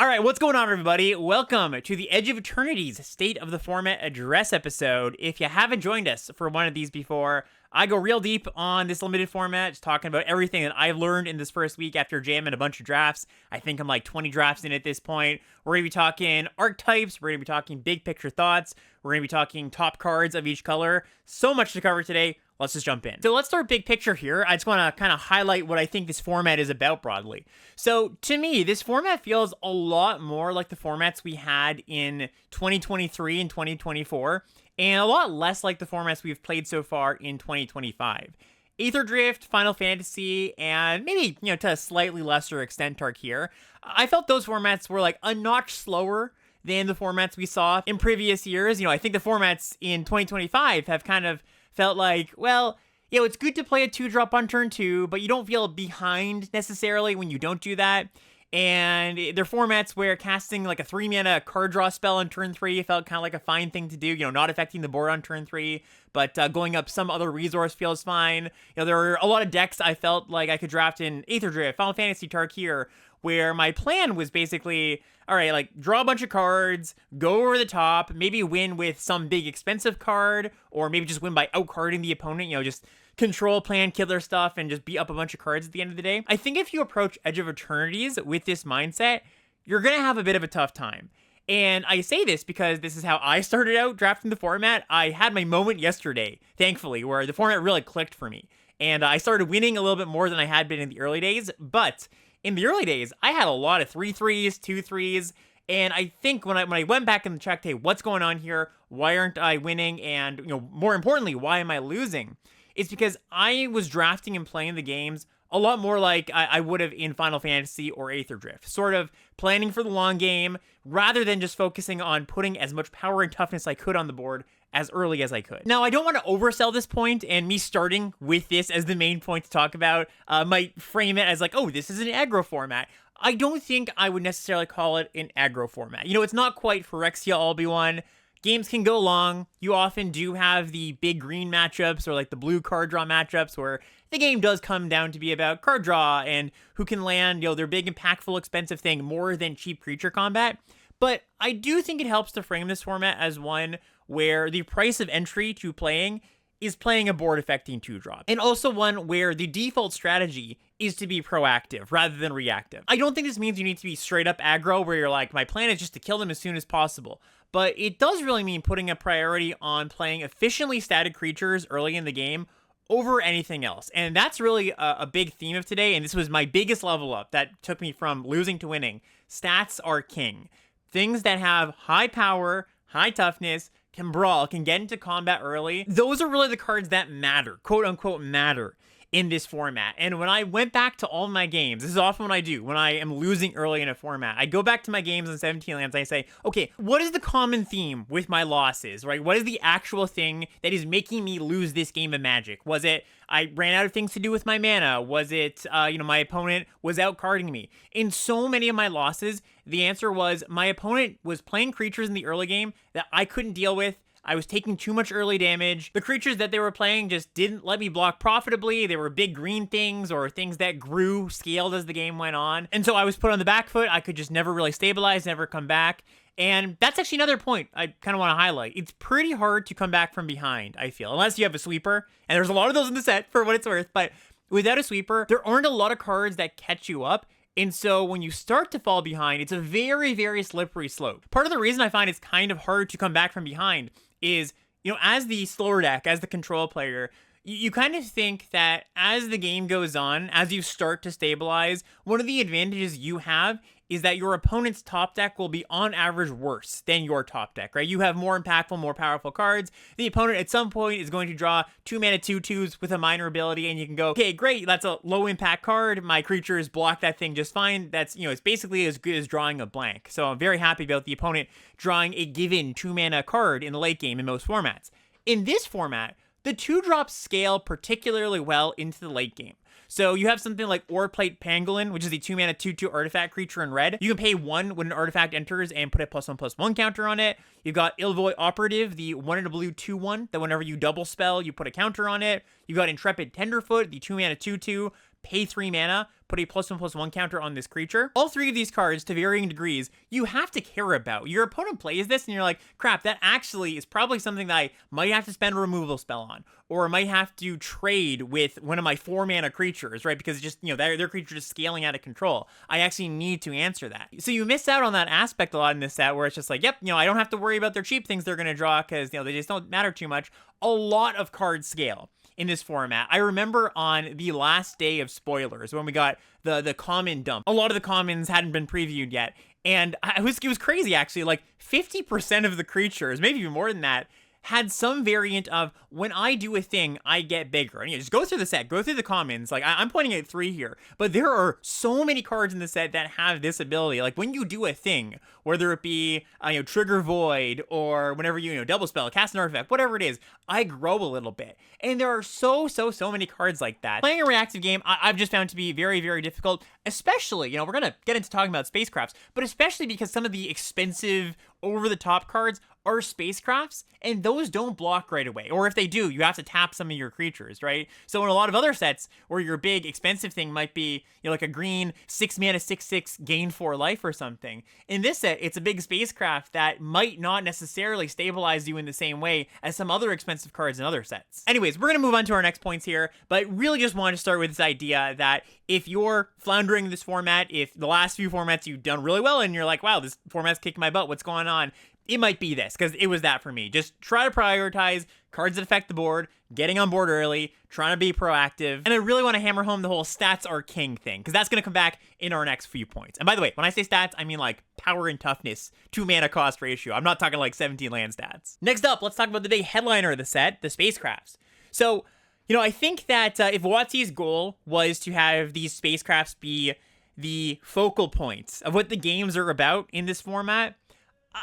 All right, what's going on, everybody? Welcome to the Edge of Eternities State of the Format Address episode. If you haven't joined us for one of these before, I go real deep on this limited format, just talking about everything that I've learned in this first week after jamming a bunch of drafts. I think I'm like 20 drafts in at this point. We're going to be talking archetypes. We're going to be talking big picture thoughts. We're going to be talking top cards of each color. So much to cover today. Let's just jump in. So let's start big picture here. I just want to kind of highlight what I think this format is about broadly. So to me, this format feels a lot more like the formats we had in 2023 and 2024, and a lot less like the formats we've played so far in 2025. Aether Drift, Final Fantasy, and maybe, to a slightly lesser extent Tarkir. I felt those formats were like a notch slower than the formats we saw in previous years. I think the formats in 2025 have kind of felt like, well, it's good to play a 2-drop on turn 2, but you don't feel behind necessarily when you don't do that. And they're formats where casting like a 3-mana card draw spell on turn 3 felt kind of like a fine thing to do, not affecting the board on turn 3, but going up some other resource feels fine. There are a lot of decks I felt like I could draft in Aether Drift, Final Fantasy, Tarkir, where my plan was basically, all right, like draw a bunch of cards, go over the top, maybe win with some big expensive card, or maybe just win by outcarding the opponent, just control plan, killer stuff, and just beat up a bunch of cards at the end of the day. I think if you approach Edge of Eternities with this mindset, you're going to have a bit of a tough time. And I say this because this is how I started out drafting the format. I had my moment yesterday, thankfully, where the format really clicked for me. And I started winning a little bit more than I had been in the early days, but in the early days, I had a lot of 3-3s, 2-3s, and I think when I went back and checked, hey, what's going on here? Why aren't I winning? And, more importantly, why am I losing? It's because I was drafting and playing the games a lot more like I would have in Final Fantasy or Aether Drift, sort of planning for the long game rather than just focusing on putting as much power and toughness I could on the board as early as I could. Now, I don't want to oversell this point, and me starting with this as the main point to talk about might frame it as like, oh, this is an aggro format. I don't think I would necessarily call it an aggro format. It's not quite Phyrexia Albion. Games can go long. You often do have the big green matchups or like the blue card draw matchups where the game does come down to be about card draw and who can land, their big, impactful, expensive thing more than cheap creature combat. But I do think it helps to frame this format as one where the price of entry to playing is playing a board affecting 2-drop. And also one where the default strategy is to be proactive rather than reactive. I don't think this means you need to be straight up aggro where you're like, my plan is just to kill them as soon as possible. But it does really mean putting a priority on playing efficiently static creatures early in the game over anything else. And that's really a big theme of today. And this was my biggest level up that took me from losing to winning. Stats are king. Things that have high power, high toughness, can brawl, can get into combat early. Those are really the cards that matter, quote unquote matter in this format. And when I went back to all my games, this is often what I do when I am losing early in a format. I go back to my games in 17 lands and I say, okay, what is the common theme with my losses, right? What is the actual thing that is making me lose this game of Magic? Was it I ran out of things to do with my mana? Was it, my opponent was outcarding me? In so many of my losses, the answer was my opponent was playing creatures in the early game that I couldn't deal with. I was taking too much early damage. The creatures that they were playing just didn't let me block profitably. They were big green things or things that grew, scaled as the game went on. And so I was put on the back foot. I could just never really stabilize, never come back. And that's actually another point I kind of want to highlight. It's pretty hard to come back from behind, I feel, unless you have a sweeper. And there's a lot of those in the set for what it's worth. But without a sweeper, there aren't a lot of cards that catch you up. And so when you start to fall behind, it's a very, very slippery slope. Part of the reason I find it's kind of hard to come back from behind is, as the slower deck, as the control player, you kind of think that as the game goes on, as you start to stabilize, one of the advantages you have is that your opponent's top deck will be on average worse than your top deck, right? You have more impactful, more powerful cards. The opponent at some point is going to draw 2-mana 2/2s with a minor ability, and you can go, okay, great, that's a low impact card. My creatures block that thing just fine. That's, it's basically as good as drawing a blank. So I'm very happy about the opponent drawing a given 2-mana card in the late game in most formats. In this format, the 2-drops scale particularly well into the late game. So you have something like Oreplate Pangolin, which is a 2-mana 2/2 artifact creature in red. You can pay 1 when an artifact enters and put a +1/+1 counter on it. You've got Ilvoy Operative, the 1 and a blue 2/1, that whenever you double spell, you put a counter on it. You've got Intrepid Tenderfoot, the 2-mana 2/2, pay 3 mana, put a +1/+1 counter on this creature. All 3 of these cards, to varying degrees, you have to care about. Your opponent plays this and you're like, crap, that actually is probably something that I might have to spend a removal spell on, or might have to trade with one of my 4 mana creatures, right? Because it's just, their creature is scaling out of control. I actually need to answer that. So you miss out on that aspect a lot in this set, where it's just like, yep, I don't have to worry about their cheap things they're going to draw, because, they just don't matter too much. A lot of cards scale in this format. I remember on the last day of spoilers, when we got the common dump, a lot of the commons hadn't been previewed yet, and it was crazy, actually. Like 50% of the creatures, maybe even more than that, had some variant of, when I do a thing, I get bigger. And just go through the set, go through the commons. Like, I'm pointing at 3 here, but there are so many cards in the set that have this ability. Like, when you do a thing, whether it be, trigger void, or whenever you, double spell, cast an artifact, whatever it is, I grow a little bit. And there are so many cards like that. Playing a reactive game, I've just found to be very, very difficult, especially, we're going to get into talking about Spacecrafts, but especially because some of the expensive, over-the-top cards are Spacecrafts, and those don't block right away. Or if they do, you have to tap some of your creatures, right? So in a lot of other sets, where your big expensive thing might be, like a green 6 mana 6/6 gain 4 life or something. In this set, it's a big Spacecraft that might not necessarily stabilize you in the same way as some other expensive cards in other sets. Anyways, we're gonna move on to our next points here, but really just wanted to start with this idea that if you're floundering in this format, if the last few formats you've done really well and you're like, wow, this format's kicking my butt, what's going on? It might be this, because it was that for me. Just try to prioritize cards that affect the board, getting on board early, trying to be proactive. And I really want to hammer home the whole stats are king thing, because that's going to come back in our next few points. And by the way, when I say stats, I mean like power and toughness to mana cost ratio. I'm not talking like 17 land stats. Next up, let's talk about the big headliner of the set, the Spacecrafts. So, I think that if WotC's goal was to have these Spacecrafts be the focal points of what the games are about in this format,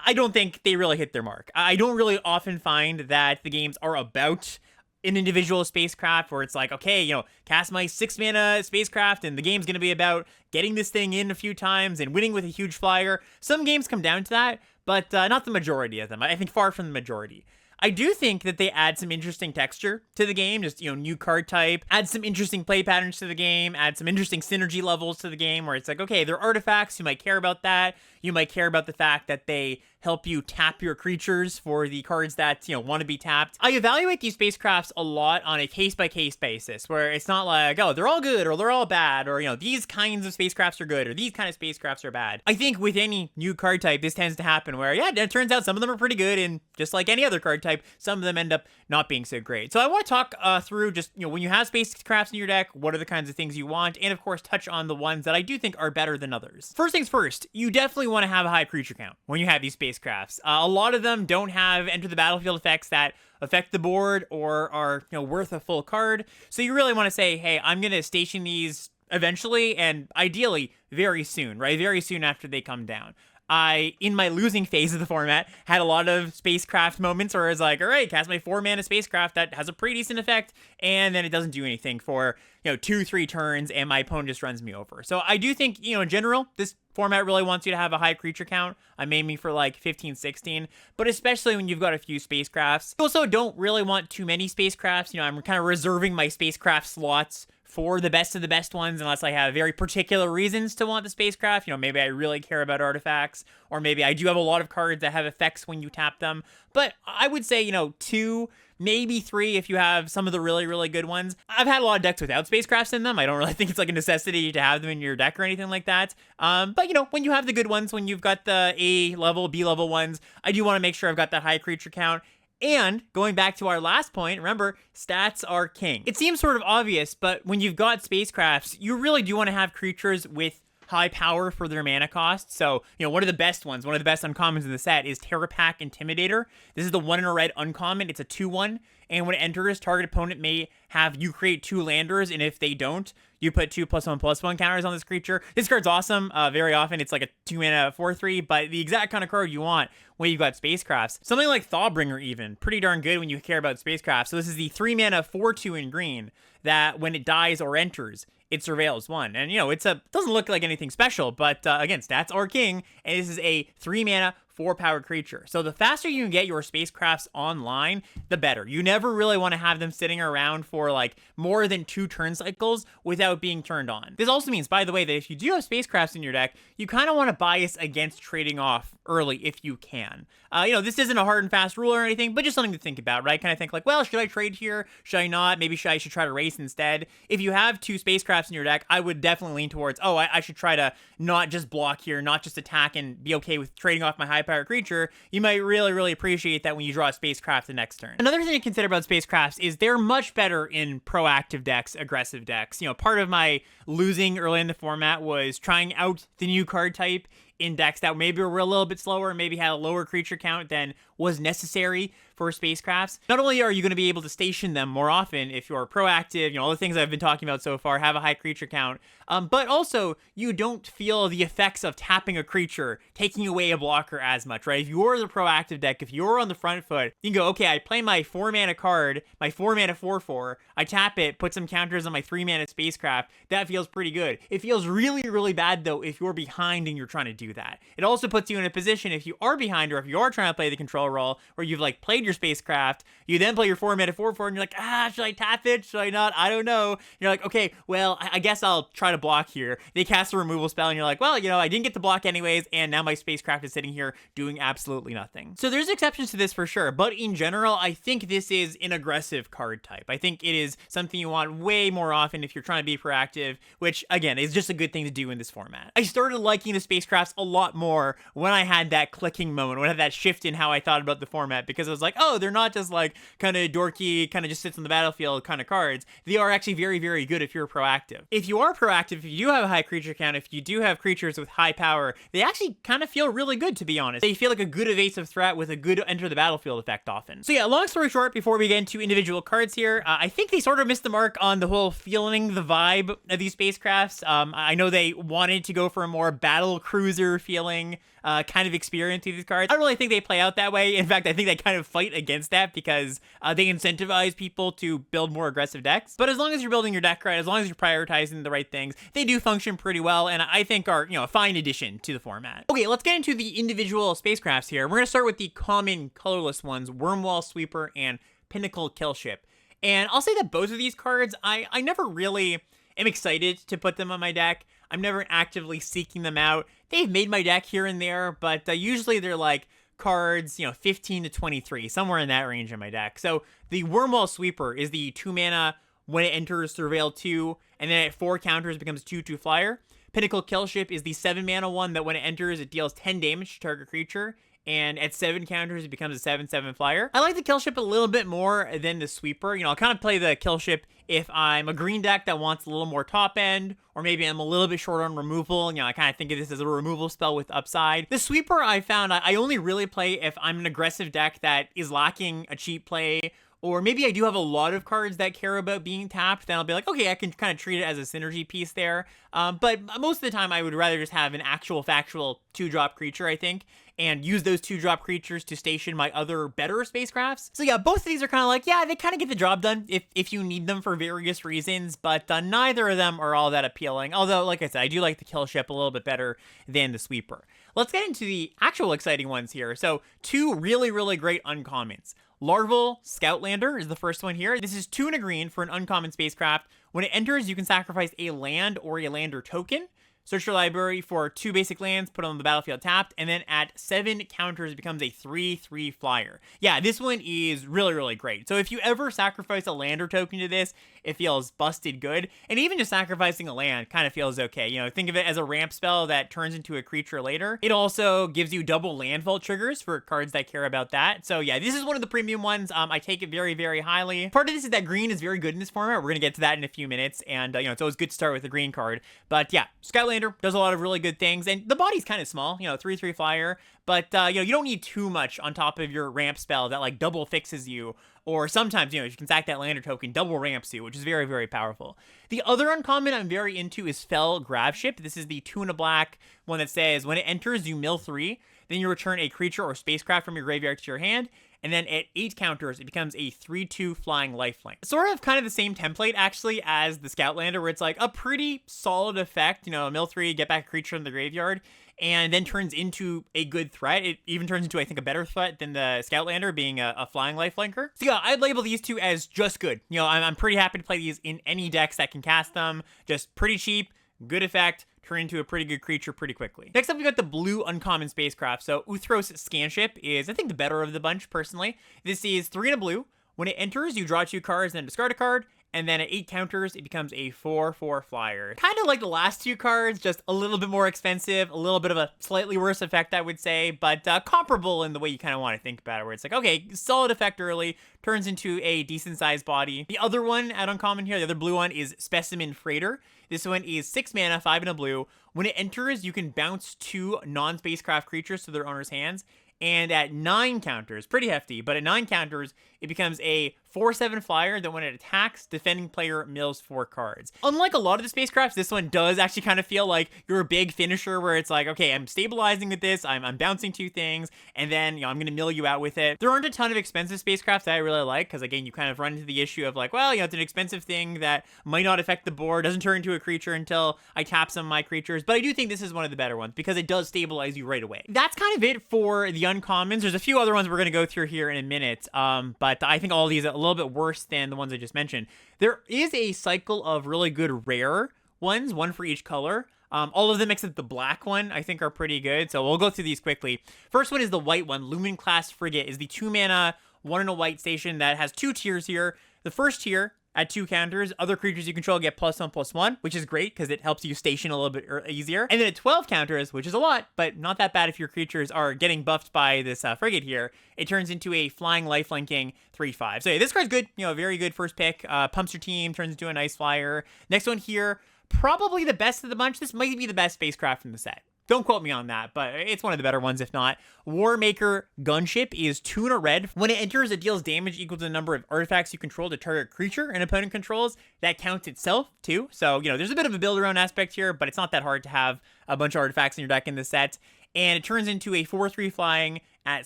I don't think they really hit their mark. I don't really often find that the games are about an individual spacecraft, where it's like, okay, cast my 6 mana spacecraft and the game's going to be about getting this thing in a few times and winning with a huge flyer. Some games come down to that, but not the majority of them. I think far from the majority. I do think that they add some interesting texture to the game, just, new card type, add some interesting play patterns to the game, add some interesting synergy levels to the game, where it's like, okay, they're artifacts, you might care about that. You might care about the fact that they help you tap your creatures for the cards that, want to be tapped. I evaluate these Spacecrafts a lot on a case-by-case basis, where it's not like, oh, they're all good, or they're all bad, or, these kinds of Spacecrafts are good, or these kind of Spacecrafts are bad. I think with any new card type, this tends to happen, where, yeah, it turns out some of them are pretty good, and just like any other card type, some of them end up not being so great. So I want to talk through just, when you have Spacecrafts in your deck, what are the kinds of things you want, and of course touch on the ones that I do think are better than others. First things first, you definitely want to have a high creature count when you have these Spacecrafts. A lot of them don't have enter the battlefield effects that affect the board or are, worth a full card. So you really want to say, hey, I'm going to station these eventually, and ideally very soon, right? Very soon after they come down. I, in my losing phase of the format, had a lot of Spacecraft moments where I was like, all right, cast my 4 mana Spacecraft that has a pretty decent effect, and then it doesn't do anything for, 2-3 turns, and my opponent just runs me over. So I do think, in general, this format really wants you to have a high creature count. I'm aiming for like 15, 16, but especially when you've got a few Spacecrafts. You also don't really want too many Spacecrafts. I'm kind of reserving my Spacecraft slots for the best of the best ones, unless I have very particular reasons to want the Spacecraft. Maybe I really care about artifacts, or maybe I do have a lot of cards that have effects when you tap them. But I would say, 2, maybe 3 if you have some of the really, really good ones. I've had a lot of decks without Spacecrafts in them. I don't really think it's like a necessity to have them in your deck or anything like that. But, when you have the good ones, when you've got the A level, B level ones, I do want to make sure I've got that high creature count. And going back to our last point, remember, stats are king. It seems sort of obvious, but when you've got Spacecrafts, you really do want to have creatures with high power for their mana cost. So, one of the best ones, one of the best uncommons in the set is Terrapack Intimidator. This is the 1 in a red uncommon. It's a 2/1. And when it enters, target opponent may have you create 2 landers, and if they don't, you put 2 +1/+1 counters on this creature. This card's awesome. Very often it's like a 2 mana 4/3, but the exact kind of card you want when you've got Spacecrafts. Something like Thawbringer even, pretty darn good when you care about Spacecrafts. So this is the 3 mana 4/2 in green that when it dies or enters, it surveils 1. And, it doesn't look like anything special, but again, stats are king, and this is a 3 mana 4-power creature. So the faster you can get your spacecrafts online, the better. You never really want to have them sitting around for like more than 2 turn cycles without being turned on. This also means, by the way, that if you do have spacecrafts in your deck, you kind of want to bias against trading off early if you can. This isn't a hard and fast rule or anything, but just something to think about, right? Kind of think like, well, should I trade here? Should I not? Maybe I should try to race instead. If you have 2 spacecrafts in your deck, I would definitely lean towards, I should try to not just block here, not just attack and be okay with trading off my high-power creature. You might really, really appreciate that when you draw a spacecraft the next turn. Another thing to consider about spacecrafts is they're much better in proactive decks, aggressive decks. Part of my losing early in the format was trying out the new card type in decks that maybe were a little bit slower, maybe had a lower creature count than was necessary for spacecrafts. Not only are you going to be able to station them more often if you're proactive, all the things I've been talking about so far, have a high creature count, but also you don't feel the effects of tapping a creature, taking away a blocker as much, right? If you're the proactive deck, if you're on the front foot, you can go, okay, I play my 4-mana card, my 4-mana 4/4, I tap it, put some counters on my 3-mana spacecraft, that feels pretty good. It feels really, really bad though if you're behind and you're trying to do that. It also puts you in a position, if you are behind or if you are trying to play the control role, where you've like played your spacecraft, you then play your 4-mana 4/4 and you're like, should I tap it? Should I not? I don't know. You're like, okay, well, I guess I'll try to block here. They cast a removal spell and you're like, well, I didn't get to block anyways, and now my spacecraft is sitting here doing absolutely nothing. So there's exceptions to this for sure, but in general, I think this is an aggressive card type. I think it is something you want way more often if you're trying to be proactive, which again is just a good thing to do in this format. I started liking the spacecrafts a lot more when I had that clicking moment, when I had that shift in how I thought about the format, because I was like, they're not just like kind of dorky, kind of just sits on the battlefield kind of cards. They are actually very, very good if you're proactive. If you are proactive, if you do have a high creature count, if you do have creatures with high power, they actually kind of feel really good, to be honest. They feel like a good evasive threat with a good enter the battlefield effect often. So yeah, long story short, before we get into individual cards here, I think they sort of missed the mark on the whole feeling the vibe of these spacecrafts. I know they wanted to go for a more battle cruiser feeling kind of experience with these cards. I don't really think they play out that way. In fact, I think they kind of fight against that because they incentivize people to build more aggressive decks. But as long as you're building your deck right, as long as you're prioritizing the right things, they do function pretty well, and I think are, a fine addition to the format. Okay, let's get into the individual spacecrafts here. We're going to start with the common colorless ones, Wormwall Sweeper and Pinnacle Killship. And I'll say that both of these cards, I never really am excited to put them on my deck. I'm never actively seeking them out. They've made my deck here and there, but usually they're like cards, 15 to 23, somewhere in that range in my deck. So the Wormwall Sweeper is the 2-mana, when it enters, Surveil 2, and then at 4 counters, it becomes 2/2 flyer. Pinnacle Killship is the 7-mana one that when it enters, it deals 10 damage to target creature, and at 7 counters, it becomes a 7/7 flyer. I like the Killship a little bit more than the Sweeper. I'll kind of play the Killship if I'm a green deck that wants a little more top end, or maybe I'm a little bit short on removal. I kind of think of this as a removal spell with upside. The Sweeper, I found I only really play if I'm an aggressive deck that is lacking a cheap play, or maybe I do have a lot of cards that care about being tapped, then I'll be like, okay, I can kind of treat it as a synergy piece there. But most of the time, I would rather just have an actual factual 2-drop creature, I think, and use those 2-drop creatures to station my other better spacecrafts. So yeah, both of these are kind of like, yeah, they kind of get the job done if you need them for various reasons, but neither of them are all that appealing. Although, like I said, I do like the Killship a little bit better than the Sweeper. Let's get into the actual exciting ones here. So 2 really, really great uncommons. Larval Scoutlander is the first one here. This is 2 and a green for an uncommon spacecraft. When it enters, you can sacrifice a land or a lander token. Search your library for 2 basic lands, put on the battlefield tapped, and then at 7 counters, it becomes a 3/3 flyer. Yeah, this one is really, really great. So if you ever sacrifice a lander token to this, it feels busted good. And even just sacrificing a land kind of feels okay. Think of it as a ramp spell that turns into a creature later. It also gives you double landfall triggers for cards that care about that. So yeah, this is one of the premium ones. I take it very, very highly. Part of this is that green is very good in this format. We're going to get to that in a few minutes. And, it's always good to start with a green card. But yeah, Scoutlander does a lot of really good things, and the body's kind of small, 3/3 flyer, but you don't need too much on top of your ramp spell that like double fixes you, or sometimes if you can sack that lander token, double ramps you, which is very, very powerful. The other uncommon I'm very into is Fell Graveship. This is the 2 and a black one that says when it enters, you mill 3, then you return a creature or spacecraft from your graveyard to your hand, and then at 8 counters, it becomes a 3/2 flying lifelink. Sort of kind of the same template, actually, as the Scoutlander, where it's like a pretty solid effect. Mill 3, get back a creature in the graveyard. and then turns into a good threat. It even turns into, I think, a better threat than the Scoutlander being a flying lifelinker. So yeah, I'd label these two as just good. You know, I'm pretty happy to play these in any decks that can cast them. Just pretty cheap, good effect, turn into a pretty good creature pretty quickly. Next up, we got the blue uncommon Spacecraft. So Uthros Scanship is, I think, the better of the bunch, personally. This is 3 and a blue. When it enters, you draw 2 cards, then discard a card, and then at 8 counters, it becomes a 4/4 flyer. Kind of like the last 2 cards, just a little bit more expensive, a little bit of a slightly worse effect, I would say, but comparable in the way you kind of want to think about it, where it's like, okay, solid effect early, turns into a decent-sized body. The other one at uncommon here, the other blue one, is Specimen Freighter. This one is 6 mana, 5 and a blue. When it enters, you can bounce 2 non-spacecraft creatures to their owner's hands, and at 9 counters, pretty hefty, but at 9 counters, it becomes a 4/7 flyer that when it attacks, defending player mills 4 cards. Unlike a lot of the Spacecrafts, this one does actually kind of feel like you're a big finisher where it's like, okay, I'm stabilizing with this, I'm bouncing 2 things, and then, you know, I'm going to mill you out with it. There aren't a ton of expensive Spacecrafts that I really like, because again, you kind of run into the issue of like, well, you know, it's an expensive thing that might not affect the board, doesn't turn into a creature until I tap some of my creatures, but I do think this is one of the better ones, because it does stabilize you right away. That's kind of it for the uncommons. There's a few other ones we're going to go through here in a minute, but I think all of these are a little bit worse than the ones I just mentioned. There is a cycle of really good rare ones, one for each color. All of them except the black one I think are pretty good, so we'll go through these quickly. First one is the white one. Lumen Class Frigate is the 2 mana, 1 and a white station that has 2 tiers here. The first tier, at 2 counters, other creatures you control get +1/+1, which is great because it helps you station a little bit easier. And then at 12 counters, which is a lot, but not that bad if your creatures are getting buffed by this frigate here, it turns into a flying lifelinking 3/5. So yeah, this card's good, you know, very good first pick. Pumps your team, turns into a nice flyer. Next one here, probably the best of the bunch. This might be the best Spacecraft from the set. Don't quote me on that, but it's one of the better ones if not. Warmaker Gunship is 2 and a red. When it enters, it deals damage equal to the number of artifacts you control to target creature an opponent controls. That counts itself too. So, you know, there's a bit of a build around aspect here, but it's not that hard to have a bunch of artifacts in your deck in this set. And it turns into a 4/3 flying at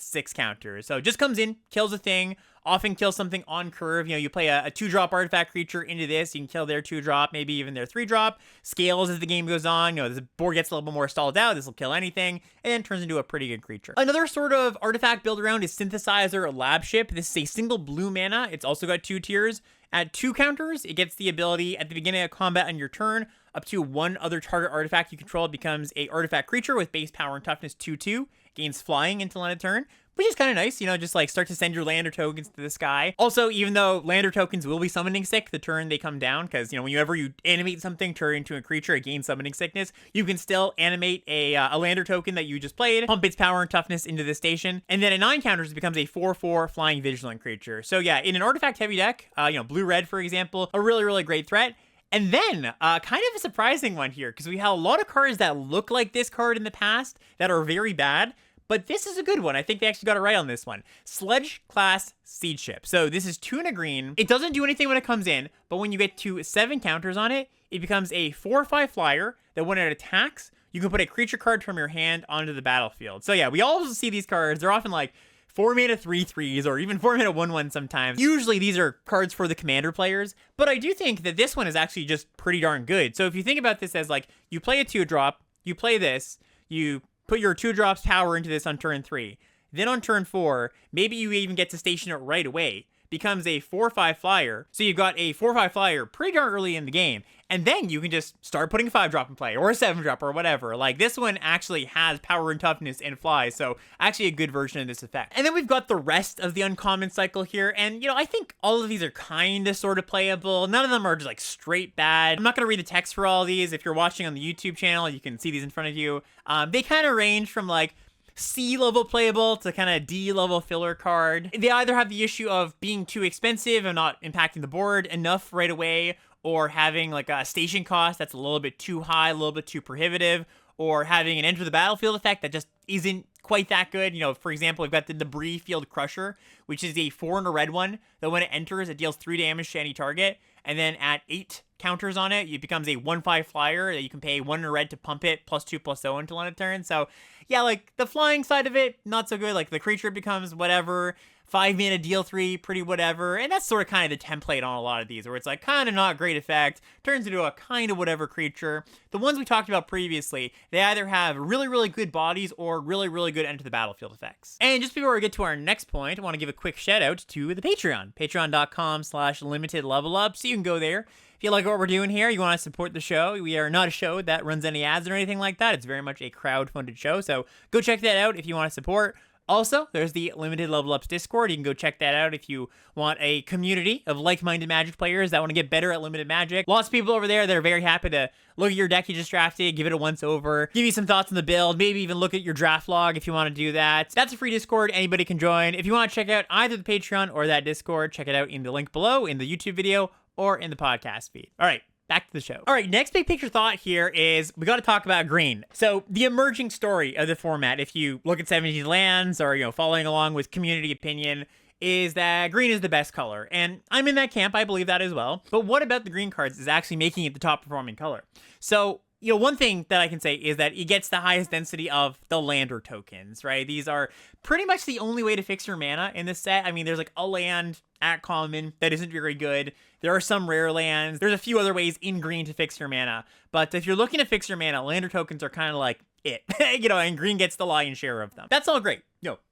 6 counters. So it just comes in, kills a thing, often kills something on curve. You know, you play a 2-drop artifact creature into this, you can kill their 2-drop, maybe even their 3-drop. Scales as the game goes on. You know, the board gets a little bit more stalled out. This will kill anything, and then turns into a pretty good creature. Another sort of artifact build around is Synthesizer Lab Ship. This is a single blue mana. It's also got 2 tiers. At 2 counters, it gets the ability at the beginning of combat on your turn, up to 1 other target artifact you control becomes a artifact creature with base power and toughness 2/2, gains flying until end of turn, which is kind of nice, you know, just like start to send your lander tokens to the sky. Also, even though lander tokens will be summoning sick the turn they come down, because, you know, whenever you animate something, turn into a creature, it gains summoning sickness, you can still animate a lander token that you just played, pump its power and toughness into the station, and then at 9 counters, it becomes a 4/4 flying vigilant creature. So yeah, in an artifact heavy deck, you know, blue-red, for example, a really, really great threat. And then, kind of a surprising one here, because we have a lot of cards that look like this card in the past that are very bad, but this is a good one. I think they actually got it right on this one. Sledge Class Seed Ship. So this is 2 and a green. It doesn't do anything when it comes in, but when you get to 7 counters on it, it becomes a 4/5 flyer that when it attacks, you can put a creature card from your hand onto the battlefield. So yeah, we also see these cards. They're often like 4 mana 3/3s or even 4 mana 1/1 sometimes. Usually these are cards for the commander players, but I do think that this one is actually just pretty darn good. So if you think about this as like, you play a 2-drop, you play this, you put your 2-drops power into this on turn 3. Then on turn 4, maybe you even get to station it right away. Becomes a 4/5 flyer. So you've got a 4/5 flyer pretty darn early in the game. And then you can just start putting a 5-drop in play, or a 7-drop, or whatever. Like, this one actually has power and toughness and flies, so actually a good version of this effect. And then we've got the rest of the uncommon cycle here, and, you know, I think all of these are kind of sort of playable. None of them are just, like, straight bad. I'm not going to read the text for all of these. If you're watching on the YouTube channel, you can see these in front of you. They kind of range from, like, C-level playable to kind of D-level filler card. They either have the issue of being too expensive and not impacting the board enough right away, or having like a station cost that's a little bit too high, a little bit too prohibitive, or having an enter the battlefield effect that just isn't quite that good. You know, for example, we've got the Debris Field Crusher, which is a 4 and a red one, that when it enters, it deals 3 damage to any target, and then at 8 counters on it, it becomes a 1/5 flyer that you can pay 1 in a red to pump it, +2/+0 until end of turn. So yeah, like the flying side of it, not so good. Like the creature becomes whatever. 5 mana deal 3, pretty whatever, and that's sort of kind of the template on a lot of these, where it's like kind of not great effect, turns into a kind of whatever creature. The ones we talked about previously, they either have really, really good bodies or really, really good enter the battlefield effects. And just before we get to our next point, I want to give a quick shout out to the Patreon, patreon.com/limitedlevelup, so you can go there. If you like what we're doing here, you want to support the show, we are not a show that runs any ads or anything like that. It's very much a crowd-funded show, so go check that out if you want to support. Also, there's the Limited Level Ups Discord. You can go check that out if you want a community of like-minded Magic players that want to get better at limited Magic. Lots of people over there that are very happy to look at your deck you just drafted, give it a once-over, give you some thoughts on the build, maybe even look at your draft log if you want to do that. That's a free Discord. Anybody can join. If you want to check out either the Patreon or that Discord, check it out in the link below, in the YouTube video, or in the podcast feed. All right. Back to the show. All right, next big picture thought here is we got to talk about green. So the emerging story of the format, if you look at 17 lands or, following along with community opinion, is that green is the best color. And I'm in that camp. I believe that as well. But what about the green cards is actually making it the top performing color? So, one thing that I can say is that it gets the highest density of the lander tokens, right? These are pretty much the only way to fix your mana in this set. I mean, there's like a land at common that isn't very good. There are some rare lands. There's a few other ways in green to fix your mana. But if you're looking to fix your mana, lander tokens are kind of like it, and green gets the lion's share of them. That's all great.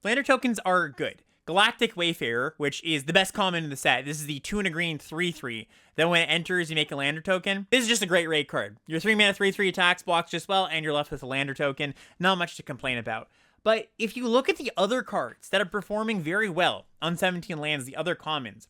Lander tokens are good. Galactic Wayfarer, which is the best common in the set. This is the 2 and a green 3/3. Then when it enters, you make a lander token. This is just a great raid card. Your 3 mana 3/3 attacks, blocks just well, and you're left with a lander token. Not much to complain about. But if you look at the other cards that are performing very well on 17 lands, the other commons,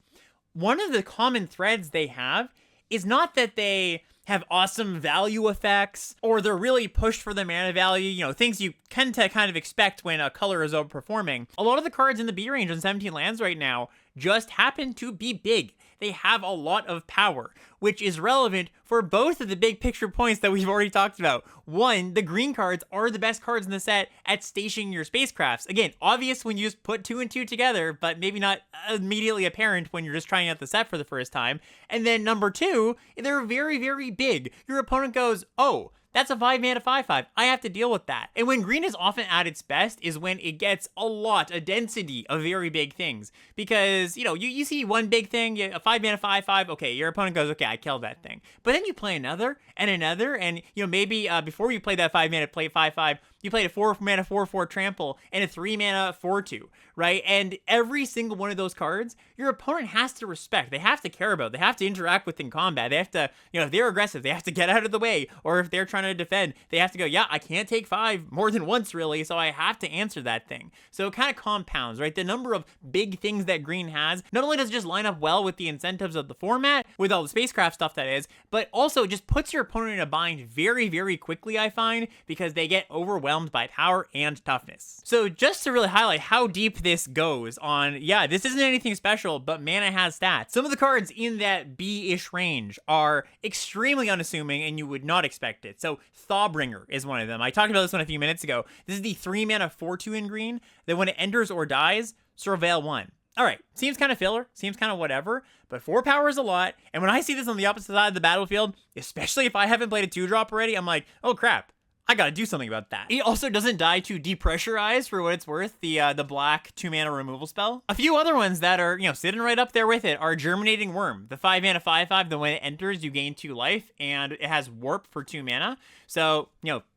one of the common threads they have is not that they have awesome value effects, or they're really pushed for the mana value, things you tend to kind of expect when a color is overperforming. A lot of the cards in the B range on 17 lands right now just happen to be big. They have a lot of power, which is relevant for both of the big picture points that we've already talked about. One, the green cards are the best cards in the set at stationing your spacecrafts. Again, obvious when you just put 2 and 2 together, but maybe not immediately apparent when you're just trying out the set for the first time. And then number 2, they're very, very big. Your opponent goes, oh, that's a 5 mana 5/5. I have to deal with that. And when green is often at its best is when it gets a density of very big things. Because, you see one big thing, a 5 mana 5/5, okay, your opponent goes, okay, I killed that thing. But then you play another, and maybe before you play that 5 mana play 5/5, you played a 4 mana 4/4 trample and a 3 mana 4/2, right? And every single one of those cards, your opponent has to respect. They have to care about. They have to interact with in combat. They have to, if they're aggressive, they have to get out of the way. Or if they're trying to defend, they have to go, yeah, I can't take 5 more than once, really, so I have to answer that thing. So it kind of compounds, right? The number of big things that green has, not only does it just line up well with the incentives of the format, with all the spacecraft stuff that is, but also it just puts your opponent in a bind very, very quickly, I find, because they get overwhelmed by power and toughness. So just to really highlight how deep this goes on, this isn't anything special, but mana has stats. Some of the cards in that B-ish range are extremely unassuming, and you would not expect it. So Thawbringer is one of them. I talked about this one a few minutes ago. This is the 3 mana 4/2 in green, that when it enters or dies, Surveil 1. All right, seems kind of filler, seems kind of whatever, but 4 power is a lot, and when I see this on the opposite side of the battlefield, especially if I haven't played a 2-drop already, I'm like, oh crap, I gotta do something about that. It also doesn't die to depressurize, for what it's worth, the black 2 mana removal spell. A few other ones that are, sitting right up there with it are Germinating Worm, the 5 mana 5/5, that when it enters, you gain 2 life, and it has Warp for 2 mana. So,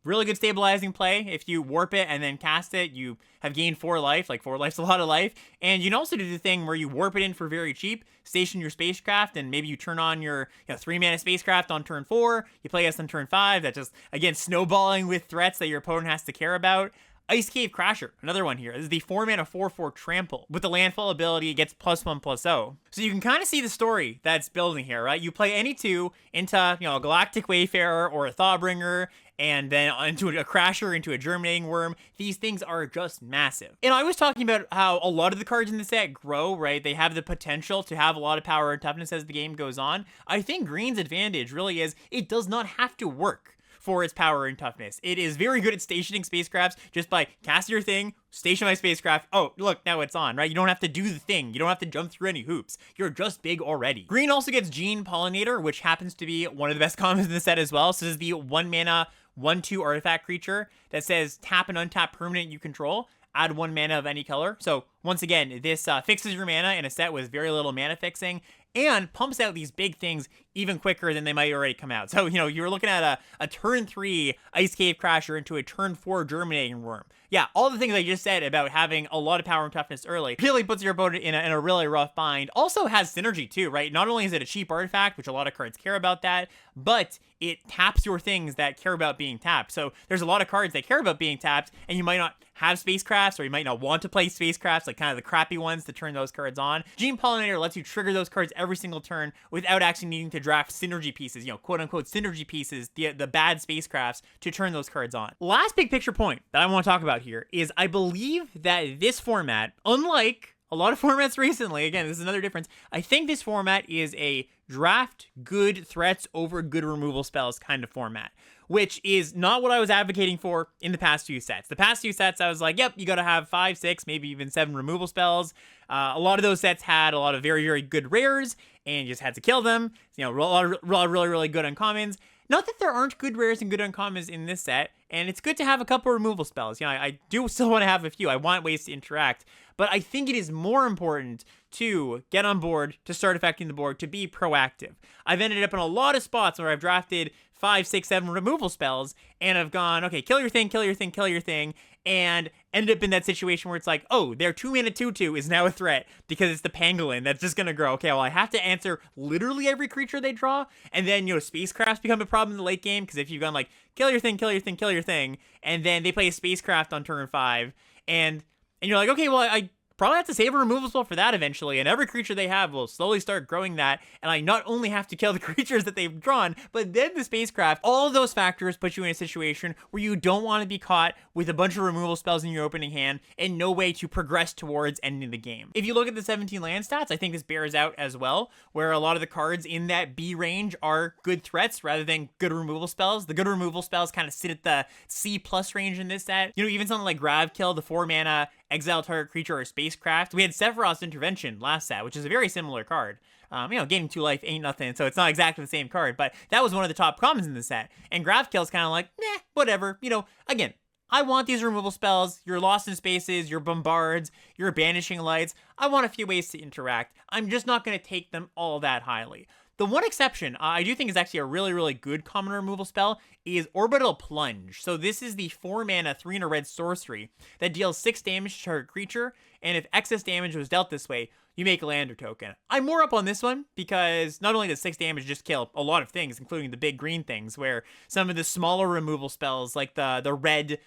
really good stabilizing play. If you warp it and then cast it, you have gained 4 life. Like, 4 life's a lot of life. And you can also do the thing where you warp it in for very cheap, station your spacecraft, and maybe you turn on your 3 mana spacecraft on turn 4, you play us on turn 5. That just, again, snowballing with threats that your opponent has to care about. Ice Cave Crasher, another one here. This is the 4 mana 4/4 trample. With the landfall ability, it gets +1/+0. So you can kind of see the story that's building here, right? You play any 2 into, a Galactic Wayfarer or a Thawbringer, and then into a Crasher, into a Germinating Worm. These things are just massive. And I was talking about how a lot of the cards in the set grow, right? They have the potential to have a lot of power and toughness as the game goes on. I think green's advantage really is it does not have to work for its power and toughness. It is very good at stationing spacecrafts just by cast your thing, station my spacecraft, oh, look, now it's on, right? You don't have to do the thing. You don't have to jump through any hoops. You're just big already. Green also gets Gene Pollinator, which happens to be one of the best commons in the set as well. So this is the 1 mana 1/2 artifact creature that says tap and untap permanent you control. Add 1 mana of any color. So Once again, this fixes your mana in a set with very little mana fixing, and pumps out these big things even quicker than they might already come out. So, you're looking at a turn 3 Ice Cave Crasher into a turn 4 Germinating Worm. Yeah, all the things I just said about having a lot of power and toughness early really puts your opponent in a really rough bind. Also has synergy too, right? Not only is it a cheap artifact, which a lot of cards care about that, but it taps your things that care about being tapped. So there's a lot of cards that care about being tapped, and you might not have Spacecrafts, or you might not want to play Spacecrafts, like kind of the crappy ones to turn those cards on. Gene Pollinator lets you trigger those cards every single turn without actually needing to draft synergy pieces, quote unquote synergy pieces, the bad Spacecrafts, to turn those cards on. Last big picture point that I want to talk about here is I believe that this format, unlike a lot of formats recently, again, this is another difference, I think this format is a draft good threats over good removal spells kind of format, which is not what I was advocating for in the past few sets. The past few sets, I was like, yep, you got to have 5, 6, maybe even 7 removal spells. A lot of those sets had a lot of very, very good rares, and you just had to kill them. A lot of really, really good uncommons. Not that there aren't good rares and good uncommons in this set, and it's good to have a couple removal spells. I do still want to have a few. I want ways to interact, but I think it is more important to get on board, to start affecting the board, to be proactive. I've ended up in a lot of spots where I've drafted 5, 6, 7 removal spells, and I've gone, okay, kill your thing, kill your thing, kill your thing, and ended up in that situation where it's like, oh, their 2-mana 2/2 is now a threat because it's the pangolin that's just gonna grow. Okay, well, I have to answer literally every creature they draw, and then, Spacecrafts become a problem in the late game, because if you've gone like, kill your thing, kill your thing, kill your thing, and then they play a Spacecraft on turn 5, and you're like, okay, well, I probably have to save a removal spell for that eventually, and every creature they have will slowly start growing that, and I not only have to kill the creatures that they've drawn, but then the Spacecraft. All of those factors put you in a situation where you don't want to be caught with a bunch of removal spells in your opening hand and no way to progress towards ending the game. If you look at the 17 land stats, I think this bears out as well, where a lot of the cards in that B range are good threats rather than good removal spells. The good removal spells kind of sit at the C+ range in this set. Even something like Gravkill, the 4-mana exile target creature or Spacecraft. We had Sephiroth's Intervention last set, which is a very similar card. Gaining 2 life ain't nothing, so it's not exactly the same card, but that was one of the top commons in the set. And Gravkill's kind of like, whatever. Again, I want these removal spells, your Lost in Spaces, your Bombards, your Banishing Lights. I want a few ways to interact. I'm just not going to take them all that highly. The one exception I do think is actually a really, really good common removal spell is Orbital Plunge. So this is the 4-mana 3 red sorcery that deals 6 damage to target creature, and if excess damage was dealt this way, you make a land or token. I'm more up on this one because not only does 6 damage just kill a lot of things, including the big green things, where some of the smaller removal spells like the red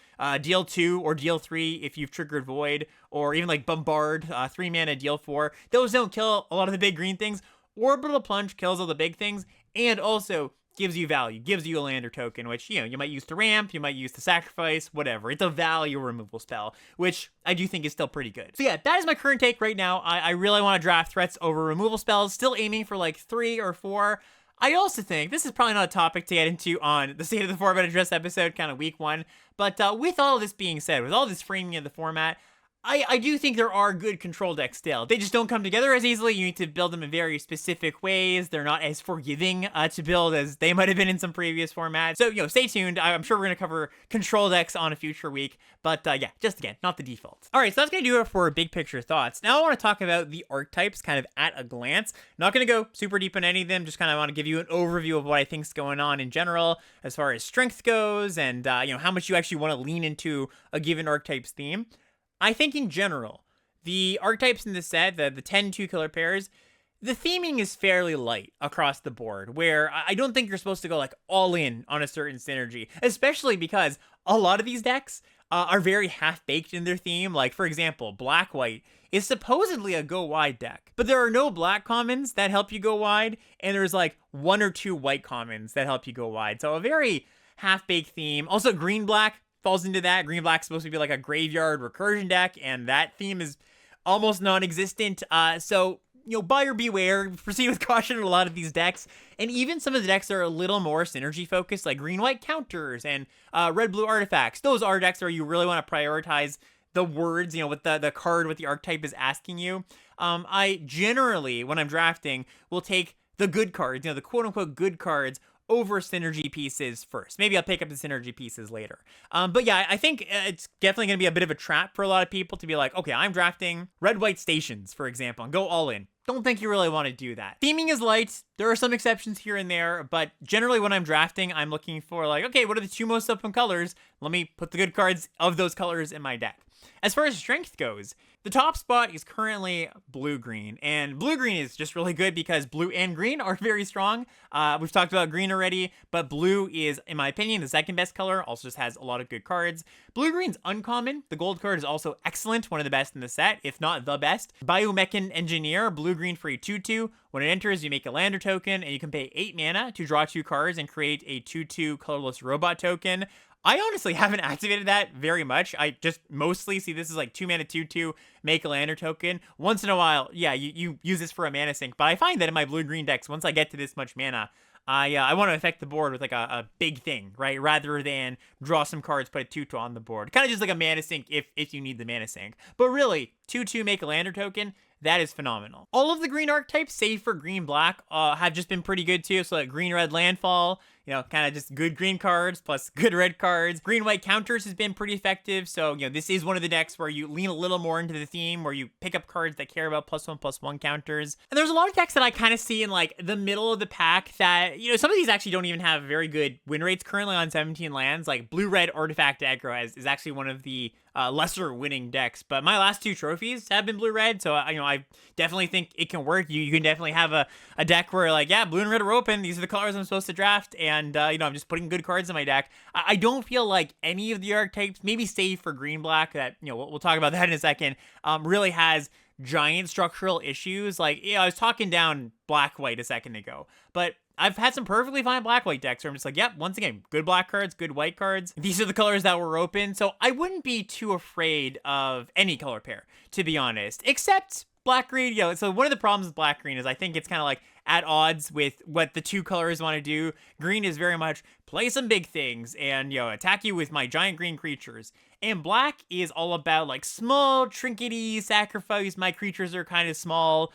deal 2 or deal 3 if you've triggered Void, or even like Bombard, 3-mana deal 4, those don't kill a lot of the big green things. Orbital Plunge kills all the big things and also gives you value, gives you a land or token, which, you might use to ramp, you might use to sacrifice, whatever. It's a value removal spell, which I do think is still pretty good. So yeah, that is my current take right now. I really want to draft threats over removal spells, still aiming for like 3 or 4. I also think, this is probably not a topic to get into on the State of the Format Address episode, kind of week 1, but with all this being said, with all this framing of the format, I do think there are good control decks still. They just don't come together as easily. You need to build them in very specific ways. They're not as forgiving to build as they might have been in some previous formats. So, stay tuned. I'm sure we're going to cover control decks on a future week. But yeah, just again, not the default. All right, so that's going to do it for big picture thoughts. Now I want to talk about the archetypes kind of at a glance. Not going to go super deep on any of them. Just kind of want to give you an overview of what I think is going on in general as far as strength goes and, how much you actually want to lean into a given archetype's theme. I think in general, the archetypes in the set, the 10 2-color pairs, the theming is fairly light across the board, where I don't think you're supposed to go like all in on a certain synergy, especially because a lot of these decks are very half-baked in their theme. Like, for example, Black-White is supposedly a go-wide deck, but there are no black commons that help you go wide, and there's like 1 or 2 white commons that help you go wide. So a very half-baked theme. Also, Green-Black falls into that. Green-Black's supposed to be like a graveyard recursion deck, and that theme is almost non-existent. So, buyer beware, proceed with caution in a lot of these decks. And even some of the decks that are a little more synergy focused, like Green-White Counters and Red-Blue Artifacts. Those are decks where you really want to prioritize the words, with the card, what the archetype is asking you. I generally, when I'm drafting, will take the good cards, the quote-unquote good cards, over synergy pieces first. Maybe I'll pick up the synergy pieces later. But yeah, I think it's definitely going to be a bit of a trap for a lot of people to be like, okay, I'm drafting red-white stations, for example, and go all in. Don't think you really want to do that. Theming is light. There are some exceptions here and there, but generally when I'm drafting, I'm looking for like, okay, what are the two most open colors? Let me put the good cards of those colors in my deck. As far as strength goes, the top spot is currently blue-green, and blue-green is just really good because blue and green are very strong. We've talked about green already, but blue is, in my opinion, the second best color, also just has a lot of good cards. Blue-green's uncommon. The gold card is also excellent, one of the best in the set, if not the best. Biomechan Engineer, blue-green for a 2/2. When it enters, you make a lander token, and you can pay 8 mana to draw 2 cards and create a 2/2 colorless robot token. I honestly haven't activated that very much. I just mostly see this as like 2 mana 2/2, make a lander token. Once in a while, yeah, you use this for a mana sink, but I find that in my blue-green decks, once I get to this much mana, I want to affect the board with like a big thing, right? Rather than draw some cards, put a 2/2 on the board. Kind of just like a mana sink if you need the mana sink. But really, 2/2 make a lander token, that is phenomenal. All of the green archetypes, save for green-black, have just been pretty good too. So like green-red landfall, you know, kind of just good green cards plus good red cards. Green-white counters has been pretty effective. So, you know, this is one of the decks where you lean a little more into the theme, where you pick up cards that care about +1/+1 counters. And there's a lot of decks that I kind of see in like the middle of the pack that, you know, some of these actually don't even have very good win rates currently on 17 lands. Like blue-red artifact aggro is actually one of the lesser winning decks, but my last 2 trophies have been blue-red, so you know, I definitely think it can work. You can definitely have a deck where like, yeah, blue and red are open, these are the colors I'm supposed to draft, and you know, I'm just putting good cards in my deck. I don't feel like any of the archetypes, maybe save for green-black, that, you know, we'll talk about that in a second, really has giant structural issues. Like, yeah, I was talking down black-white a second ago, but I've had some perfectly fine black-white decks where I'm just like, yep, once again, good black cards, good white cards. These are the colors that were open, so I wouldn't be too afraid of any color pair, to be honest, except black-green. You know, so one of the problems with black-green is I think it's kind of like at odds with what the two colors want to do. Green is very much play some big things and, you know, attack you with my giant green creatures. And black is all about like small, trinkety sacrifice. My creatures are kind of small,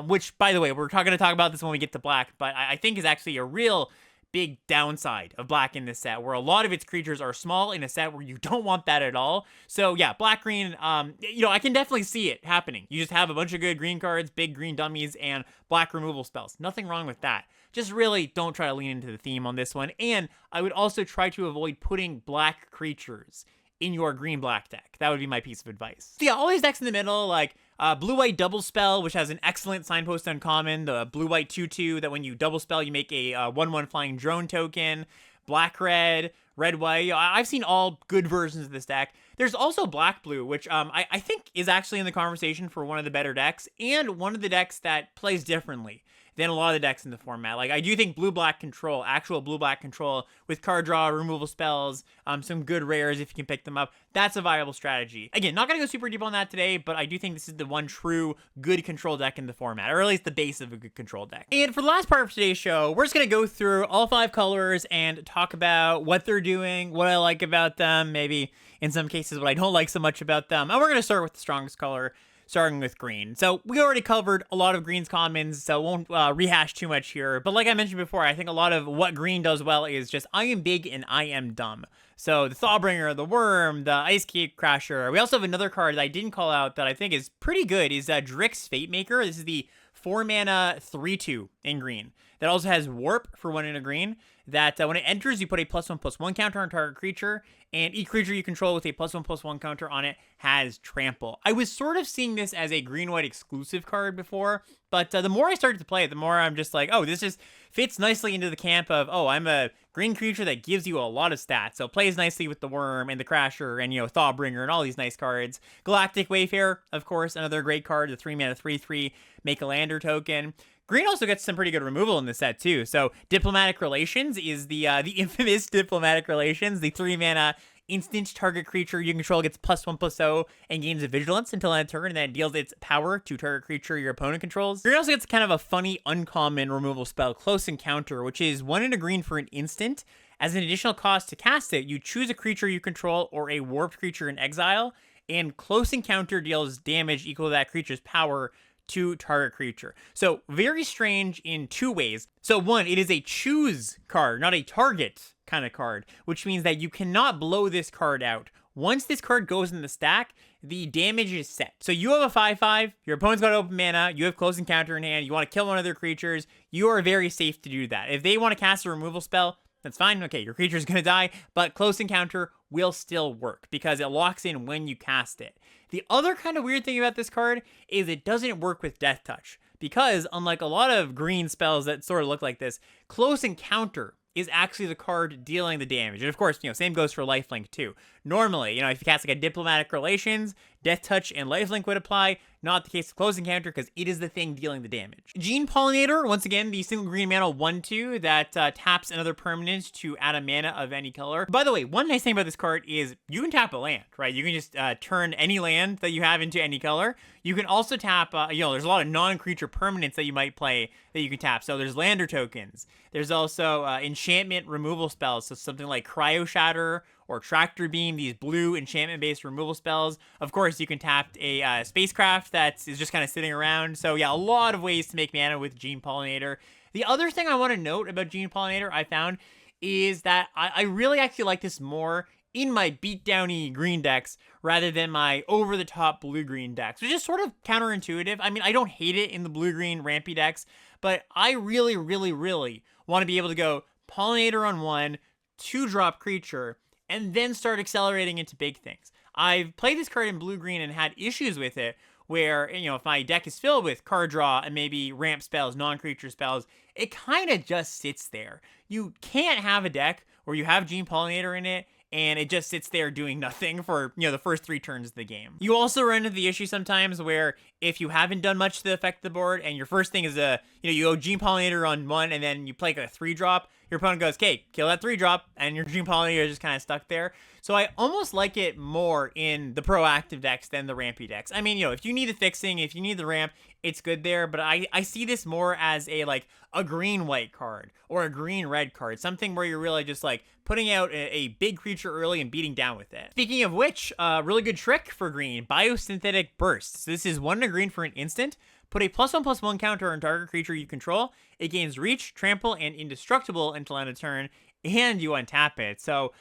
which, by the way, we're going to talk about this when we get to black, but I think is actually a real big downside of black in this set, where a lot of its creatures are small in a set where you don't want that at all. So yeah, black-green, you know, I can definitely see it happening. You just have a bunch of good green cards, big green dummies, and black removal spells. Nothing wrong with that. Just really don't try to lean into the theme on this one. And I would also try to avoid putting black creatures in your green-black deck. That would be my piece of advice. So yeah, all these decks in the middle, like blue-white double spell, which has an excellent signpost uncommon, the blue-white 2/2, that when you double spell, you make a 1/1 flying drone token, black-red, red-white. I've seen all good versions of this deck. There's also black-blue, which I think is actually in the conversation for one of the better decks, and one of the decks that plays differently than a lot of the decks in the format. Like, I do think blue-black control, actual blue-black control, with card draw, removal spells, some good rares if you can pick them up, that's a viable strategy. Again, not going to go super deep on that today, but I do think this is the one true good control deck in the format, or at least the base of a good control deck. And for the last part of today's show, we're just going to go through all 5 colors and talk about what they're doing, what I like about them, maybe in some cases what I don't like so much about them. And we're going to start with the strongest color, starting with green. So we already covered a lot of green's commons, so won't rehash too much here. But like I mentioned before, I think a lot of what green does well is just I am big and I am dumb. So the Thawbringer, the Worm, the Ice Cake Crasher. We also have another card that I didn't call out that I think is pretty good, is Drix Fatemaker. This is the 4 mana 3/2 in green. That also has Warp for 1 in a green. That when it enters, you put a +1/+1 counter on target creature, and each creature you control with a +1/+1 counter on it has Trample. I was sort of seeing this as a green-white exclusive card before, but the more I started to play it, the more I'm just like, oh, this just fits nicely into the camp of, oh, I'm a green creature that gives you a lot of stats, so it plays nicely with the Worm and the Crasher and, you know, Thawbringer and all these nice cards. Galactic Wayfarer, of course, another great card, the 3 mana 3/3, make a lander token. Green also gets some pretty good removal in this set, too. So Diplomatic Relations is the infamous Diplomatic Relations, the 3 mana instant target creature you control gets +1/+0 and gains a vigilance until end of turn, and then it deals its power to target creature your opponent controls. Green also gets kind of a funny uncommon removal spell, Close Encounter, which is 1 in a green for an instant. As an additional cost to cast it, you choose a creature you control or a warped creature in exile, and Close Encounter deals damage equal to that creature's power to target creature. So very strange in two ways. So one, it is a choose card, not a target kind of card, which means that you cannot blow this card out. Once this card goes in the stack, the damage is set. So you have a 5/5, your opponent's got open mana, you have close encounter in hand, you want to kill one of their creatures, you are very safe to do that. If they want to cast a removal spell, that's fine. Okay, your creature's going to die, but close encounter will still work because it locks in when you cast it. The other kind of weird thing about this card is it doesn't work with Death Touch because unlike a lot of green spells that sort of look like this, close encounter is actually the card dealing the damage. And of course, same goes for lifelink too. Normally, if you cast like a Diplomatic Relations, Death Touch and lifelink would apply. Not the case of close encounter because it is the thing dealing the damage. Gene Pollinator, once again, the single green mana 1/2 that taps another permanent to add a mana of any color. By the way, one nice thing about this card is you can tap a land, right? You can just turn any land that you have into any color. You can also tap, there's a lot of non-creature permanents that you might play that you can tap. So there's Lander tokens. There's also enchantment removal spells. So something like Cryo Shatter or Tractor Beam, these blue enchantment-based removal spells. Of course, you can tap a Spacecraft that is just kind of sitting around. So yeah, a lot of ways to make mana with Gene Pollinator. The other thing I want to note about Gene Pollinator I found is that I really actually like this more in my beatdowny green decks rather than my over-the-top blue-green decks, which is sort of counterintuitive. I mean, I don't hate it in the blue-green rampy decks, but I really, really, really want to be able to go Pollinator on 1, 2-drop creature, and then start accelerating into big things. I've played this card in blue-green and had issues with it where, if my deck is filled with card draw and maybe ramp spells, non-creature spells, it kind of just sits there. You can't have a deck where you have Gene Pollinator in it and it just sits there doing nothing for, the first 3 turns of the game. You also run into the issue sometimes where if you haven't done much to affect the board and your first thing is you go Gene Pollinator on 1 and then you play like a 3-drop, your opponent goes, okay, kill that 3-drop, and your Gene Pollinator is just kind of stuck there. So I almost like it more in the proactive decks than the rampy decks. I mean, if you need the fixing, if you need the ramp, it's good there, but I see this more as a green-white card or a green-red card, something where you're really just putting out a big creature early and beating down with it. Speaking of which, really good trick for green, Biosynthetic Burst. So this is 1 green for an instant. Put a +1/+1 counter on target creature you control. It gains reach, trample, and indestructible until end of turn, and you untap it. So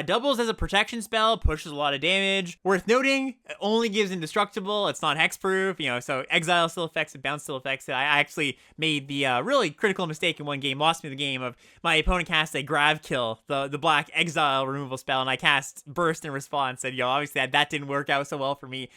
doubles as a protection spell, pushes a lot of damage. Worth noting, it only gives indestructible. It's not hexproof, so exile still affects it, bounce still affects it. I actually made the really critical mistake in one game, lost me the game, of my opponent cast a Grav Kill, the black exile removal spell, and I cast Burst in response, and obviously that didn't work out so well for me.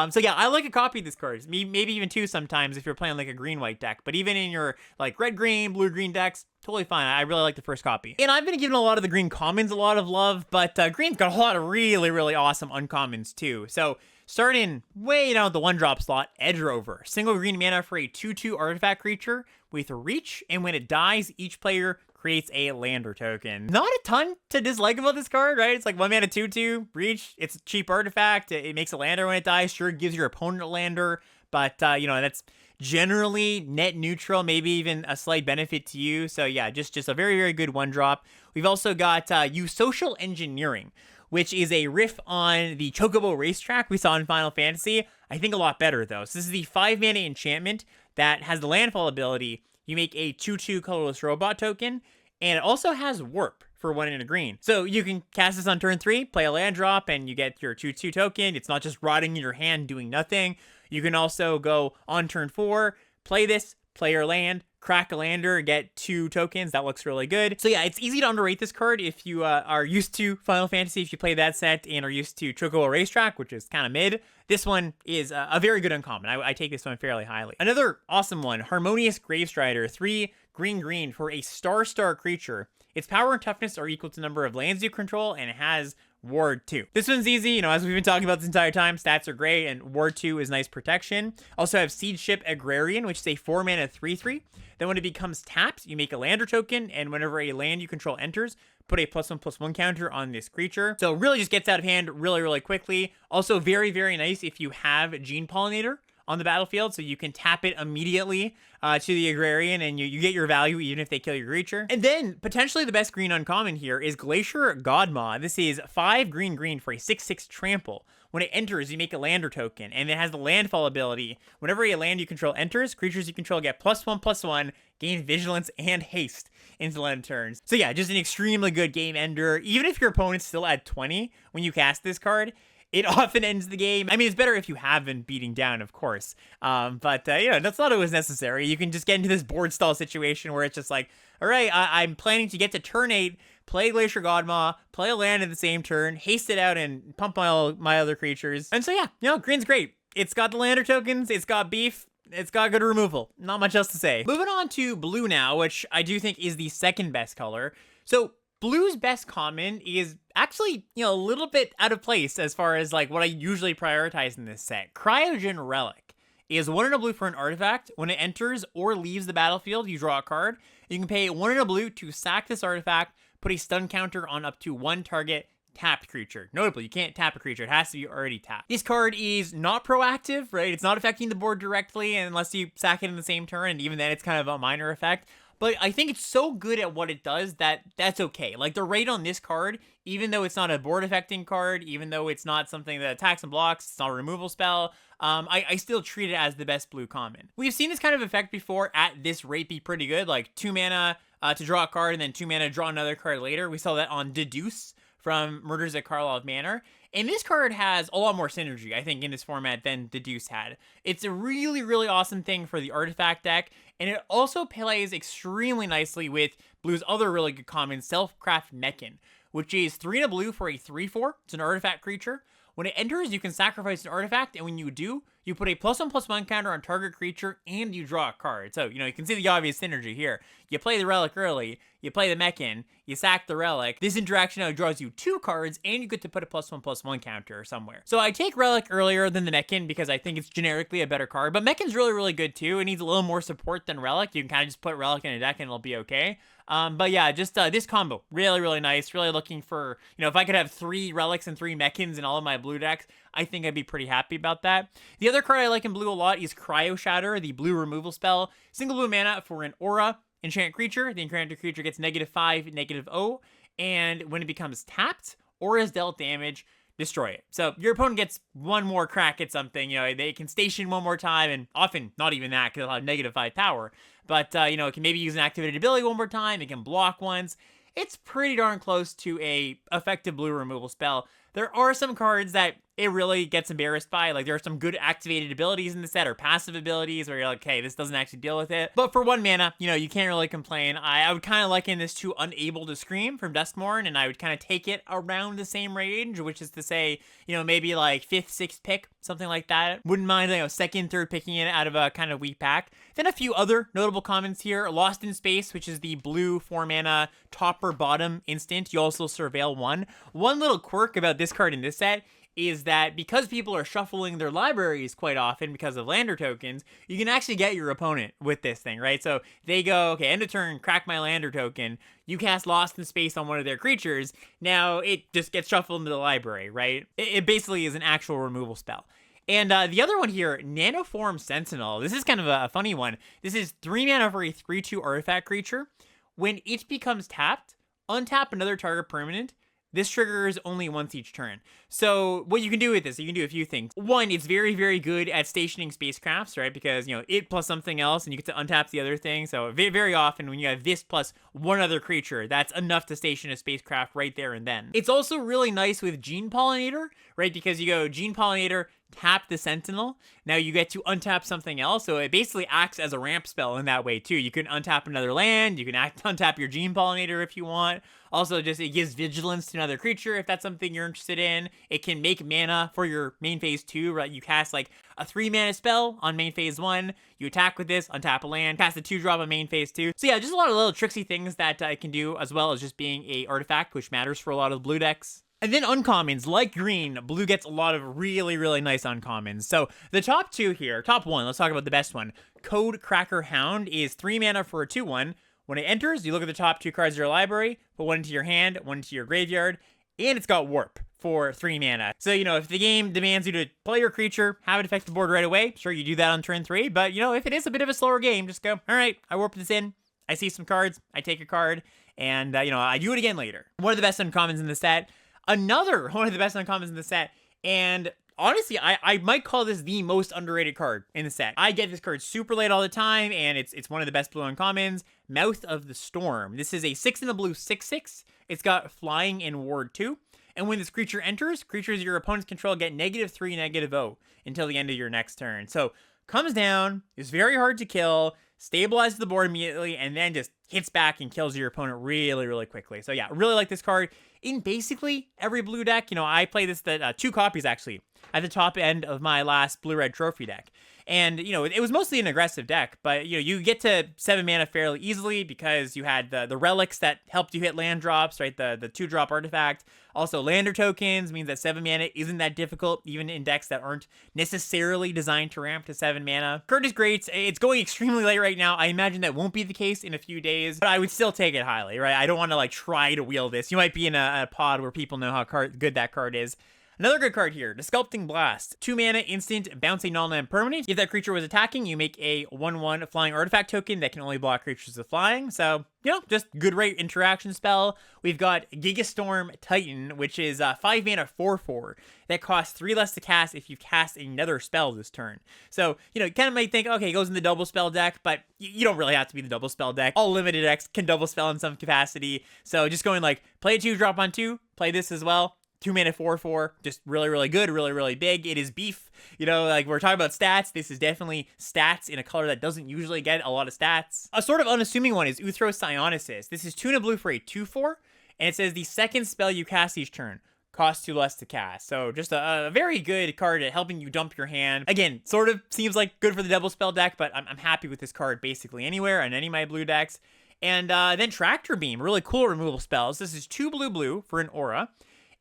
So yeah, I like a copy of this card, maybe even 2 sometimes if you're playing a green-white deck, but even in your red-green, blue-green decks, totally fine. I really like the first copy. And I've been giving a lot of the green commons a lot of love, but green's got a lot of really, really awesome uncommons too. So starting way down at the 1-drop slot, Edge Rover. Single green mana for a 2/2 artifact creature with reach, and when it dies, each player creates a Lander token. Not a ton to dislike about this card, right? It's 1 mana 2/2, reach. It's a cheap artifact. It makes a Lander when it dies. Sure, it gives your opponent a Lander, but that's generally net neutral, maybe even a slight benefit to you. So yeah, just a very, very good 1-drop. We've also got Social Engineering, which is a riff on the Chocobo Racetrack we saw in Final Fantasy. I think a lot better though. So this is the 5 mana enchantment that has the landfall ability. You make a 2/2 colorless robot token, and it also has warp for 1 and a green. So you can cast this on turn 3, play a land drop, and you get your 2/2 token. It's not just rotting in your hand doing nothing. You can also go on turn 4, play this, play your land, crack a Lander, get 2 tokens. That looks really good. So yeah, it's easy to underrate this card if you are used to Final Fantasy, if you play that set and are used to Chocobo Racetrack, which is kind of mid. This one is a very good uncommon. I take this one fairly highly. Another awesome one, Harmonious Gravestrider, 3 green for a star creature. Its power and toughness are equal to the number of lands you control, and it has Ward 2. This one's easy, as we've been talking about this entire time. Stats are great, and Ward 2 is nice protection. Also have Siege Ship Agrarian, which is a 4 mana 3/3. Then when it becomes tapped, you make a Lander token, and whenever a land you control enters, put a +1/+1 counter on this creature. So really just gets out of hand really, really quickly. Also very, very nice if you have Gene Pollinator on the battlefield, so you can tap it immediately to the Agrarian, and you get your value even if they kill your creature. And then, potentially the best green uncommon here is Glacier Godmaw. This is 5 green for a 6/6 trample. When it enters, you make a lander token, and it has the landfall ability. Whenever a land you control enters, creatures you control get +1/+1, gain vigilance and haste into end turns. So yeah, just an extremely good game ender. Even if your opponent's still at 20 when you cast this card, it often ends the game. I mean, it's better if you have been beating down, of course. But that's not always necessary. You can just get into this board stall situation where it's just like, all right, I'm planning to get to turn 8, play Glacier Godmaw, play a land in the same turn, haste it out, and pump my other creatures. And so yeah, green's great. It's got the lander tokens, it's got beef, it's got good removal. Not much else to say. Moving on to blue now, which I do think is the second best color. So blue's best common is actually, a little bit out of place as far as like what I usually prioritize in this set. Cryogen Relic is 1 in a blue for an artifact. When it enters or leaves the battlefield, you draw a card. You can pay 1 in a blue to sack this artifact, put a stun counter on up to 1 target tapped creature. Notably, you can't tap a creature. It has to be already tapped. This card is not proactive, right? It's not affecting the board directly unless you sack it in the same turn, and even then it's kind of a minor effect. But I think it's so good at what it does that that's okay. Like, the rate on this card, even though it's not a board affecting card, even though it's not something that attacks and blocks, it's not a removal spell, I still treat it as the best blue common. We've seen this kind of effect before at this rate be pretty good, like 2 mana to draw a card and then 2 mana to draw another card later. We saw that on Deduce from Murders at Karlov Manor. And this card has a lot more synergy, I think, in this format than Deduce had. It's a really, really awesome thing for the artifact deck, and it also plays extremely nicely with blue's other really good common, Selfcraft Mechan, which is 3 in a blue for a 3/4. It's an artifact creature. When it enters, you can sacrifice an artifact, and when you do, you put a +1/+1 counter on target creature, and you draw a card. So, you can see the obvious synergy here. You play the Relic early, you play the Mechan, you sack the Relic. This interaction now draws you 2 cards, and you get to put a +1/+1 counter somewhere. So I take Relic earlier than the Mechan because I think it's generically a better card, but Mechan's really, really good too. It needs a little more support than Relic. You can kind of just put Relic in a deck and it'll be okay. But yeah, just this combo, really, really nice. Really looking for, if I could have 3 Relics and 3 Mechans in all of my blue decks, I think I'd be pretty happy about that. The other card I like in blue a lot is Cryo Shatter, the blue removal spell. Single blue mana for an aura enchant creature. The enchanted creature gets -5, -0, and when it becomes tapped or is dealt damage, destroy it. So your opponent gets one more crack at something. They can station one more time, and often not even that because they'll have -5 power. But, it can maybe use an activated ability one more time. It can block once. It's pretty darn close to a effective blue removal spell. There are some cards that it really gets embarrassed by. Like, there are some good activated abilities in the set or passive abilities where you're like, hey, this doesn't actually deal with it. But for 1 mana, you can't really complain. I would kind of liken this to Unable to Scream from Duskmourn, and I would kind of take it around the same range, which is to say, maybe like 5th, 6th pick, something like that. Wouldn't mind, 2nd, 3rd picking it out of a kind of weak pack. Then a few other notable comments here. Lost in Space, which is the blue 4 mana top or bottom instant. You also surveil 1. One little quirk about this card in this set is that because people are shuffling their libraries quite often because of lander tokens, you can actually get your opponent with this thing, right? So they go, okay, end of turn, crack my lander token. You cast Lost in Space on one of their creatures. Now it just gets shuffled into the library, right? It basically is an actual removal spell. And the other one here, Nanoform Sentinel. This is kind of a funny one. This is 3 mana for a 3/2 artifact creature. When it becomes tapped, untap another target permanent. This triggers only once each turn. So what you can do with this, you can do a few things. One, it's very, very good at stationing spacecrafts, right? Because, it plus something else and you get to untap the other thing. So very often when you have this plus one other creature, that's enough to station a spacecraft right there and then. It's also really nice with Gene Pollinator, right? Because you go Gene Pollinator, tap the Sentinel. Now you get to untap something else. So it basically acts as a ramp spell in that way too. You can untap another land. You can untap your Gene Pollinator if you want. Also, it gives vigilance to another creature if that's something you're interested in. It can make mana for your main phase 2, right? You cast like a 3 mana spell on main phase 1. You attack with this, untap a land, cast a 2-drop on main phase 2. So yeah, just a lot of little tricksy things that it can do, as well as just being a artifact, which matters for a lot of blue decks. And then uncommons, like green, blue gets a lot of really, really nice uncommons. So the top 2 here, top 1, let's talk about the best one. Code Cracker Hound is 3 mana for a 2/1. When it enters, you look at the top 2 cards of your library, put 1 into your hand, 1 into your graveyard, and it's got Warp for 3 mana. So, if the game demands you to play your creature, have it affect the board right away, sure, you do that on turn 3, but, if it is a bit of a slower game, just go, all right, I warp this in, I see some cards, I take a card, and, I do it again later. One of the best uncommons in the set. Another one of the best uncommons in the set, and honestly, I might call this the most underrated card in the set. I get this card super late all the time, and it's one of the best blue uncommons. Mouth of the Storm. This is a 6 in the blue 6/6. It's got flying and ward 2. And when this creature enters, creatures your opponent's control get -3, -0 until the end of your next turn. So comes down, is very hard to kill, stabilizes the board immediately, and then just hits back and kills your opponent really, really quickly. So yeah, really like this card in basically every blue deck. You know, I play this 2 copies actually at the top end of my last blue-red trophy deck. And, you know, it was mostly an aggressive deck, but, you know, you get to 7 mana fairly easily because you had the relics that helped you hit land drops, right? The 2-drop artifact. Also, lander tokens means that 7 mana isn't that difficult, even in decks that aren't necessarily designed to ramp to 7 mana. Card is great. It's going extremely late right now. I imagine that won't be the case in a few days, but I would still take it highly, right? I don't want to, like, try to wheel this. You might be in a pod where people know how good that card is. Another good card here, the Sculpting Blast. 2 mana, instant, bouncy non-land permanent. If that creature was attacking, you make a 1/1 flying artifact token that can only block creatures with flying. So, you know, just good rate interaction spell. We've got Gigastorm Titan, which is 5 mana 4/4 that costs 3 less to cast if you cast another spell this turn. So, you know, you kind of might think, okay, it goes in the double spell deck, but you don't really have to be the double spell deck. All limited decks can double spell in some capacity. So just going like, play a 2-drop on 2, play this as well. 2 mana 4/4, just really, really good, really, really big. It is beef. You know, like we're talking about stats. This is definitely stats in a color that doesn't usually get a lot of stats. A sort of unassuming one is Uthros Psionesis. This is 2 in a blue for a 2/4, and it says the second spell you cast each turn costs 2 less to cast. So just a very good card at helping you dump your hand. Again, sort of seems like good for the double spell deck, but I'm happy with this card basically anywhere on any of my blue decks. And then Tractor Beam, really cool removal spells. This is 2 blue for an aura.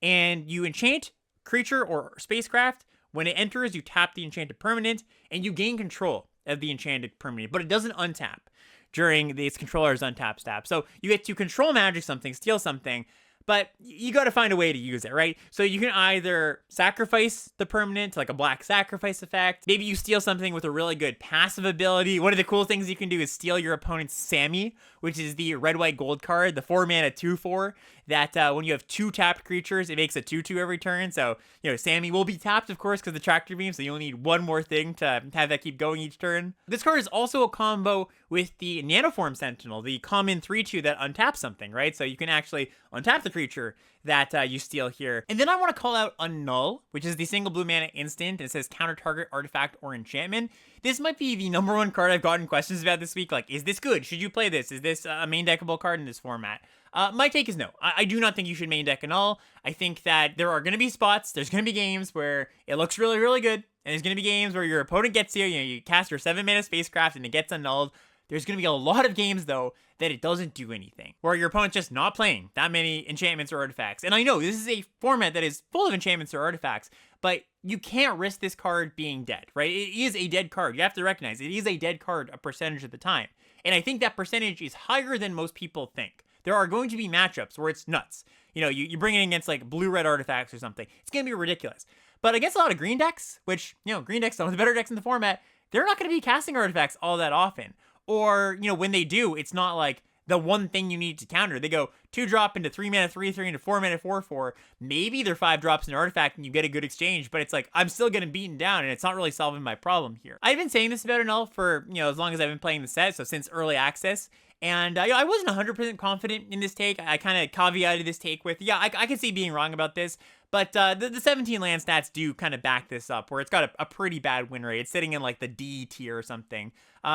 And you enchant creature or spacecraft. When it enters, you tap the enchanted permanent, and you gain control of the enchanted permanent, but it doesn't untap during its controller's untap step. So you get to control magic something, steal something, but you got to find a way to use it, right? So you can either sacrifice the permanent, like a black sacrifice effect. Maybe you steal something with a really good passive ability. One of the cool things you can do is steal your opponent's Sammy, which is the red, white, gold card, the 4 mana 2/4, that when you have 2 tapped creatures, it makes a 2/2 every turn. So, you know, Sammy will be tapped, of course, because of the Tractor Beam, so you only need one more thing to have that keep going each turn. This card is also a combo with the Nanoform Sentinel, the common 3/2 that untaps something, right? So you can actually untap the creature that you steal here. And then I want to call out Annul, which is the single blue mana instant, and it says counter target artifact or enchantment. This might be the #1 card I've gotten questions about this week. Like, is this good? Should you play this? Is this a main deckable card in this format? My take is no. I do not think you should main deck Annul. I think that there are going to be spots, there's going to be games where it looks really, really good, and there's going to be games where your opponent gets you, you cast your 7 mana spacecraft and it gets annulled. There's going to be a lot of games, though, that it doesn't do anything, where your opponent's just not playing that many enchantments or artifacts. And I know this is a format that is full of enchantments or artifacts, but you can't risk this card being dead, right? It is a dead card. You have to recognize it is a dead card a percentage of the time. And I think that percentage is higher than most people think. There are going to be matchups where it's nuts. You know, you bring it against like blue-red artifacts or something. It's going to be ridiculous. But against a lot of green decks, which, you know, green decks, some of the better decks in the format, they're not going to be casting artifacts all that often. Or, you know, when they do, it's not like the one thing you need to counter. They go 2-drop into 3 mana 3/3 into 4 mana 4/4. Maybe they're 5 drops in an artifact and you get a good exchange, but it's like, I'm still getting beaten down and it's not really solving my problem here. I've been saying this about Annul for, you know, as long as I've been playing the set, so since early access. And you know, I wasn't 100% confident in this take. I kind of caveated this take with, yeah, I can see being wrong about this. But the 17 land stats do kind of back this up, where it's got a pretty bad win rate. It's sitting in like the D tier or something.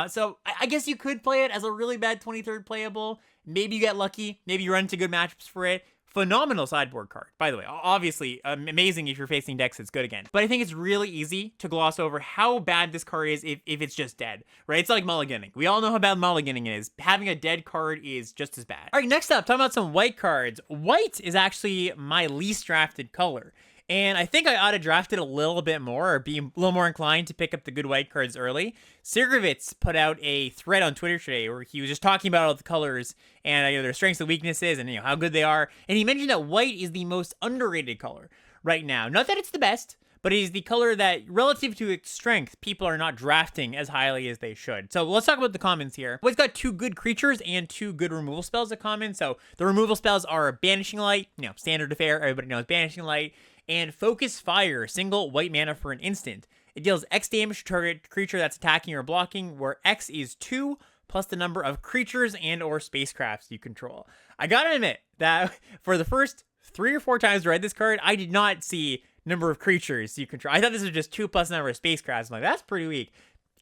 So I guess you could play it as a really bad 23rd playable. Maybe you get lucky. Maybe you run into good matchups for it. Phenomenal sideboard card, by the way. Obviously, amazing if you're facing decks that's good again. But I think it's really easy to gloss over how bad this card is if it's just dead, right? It's like mulliganing. We all know how bad mulliganing is. Having a dead card is just as bad. All right, next up, talking about some white cards. White is actually my least drafted color. And I think I ought to draft it a little bit more, or be a little more inclined to pick up the good white cards early. Sigurvitz put out a thread on Twitter today where he was just talking about all the colors and you know, their strengths and weaknesses and you know how good they are. And he mentioned that white is the most underrated color right now. Not that it's the best, but it is the color that, relative to its strength, people are not drafting as highly as they should. So let's talk about the commons here. White's got 2 good creatures and 2 good removal spells at common. So the removal spells are Banishing Light, you know, standard affair, everybody knows Banishing Light. And Focus Fire, single white mana for an instant. It deals X damage to target creature that's attacking or blocking, where X is 2 plus the number of creatures and or spacecrafts you control. I gotta admit that for the first 3 or 4 times I read this card, I did not see number of creatures you control. I thought this was just 2 plus the number of spacecrafts. I'm like, that's pretty weak.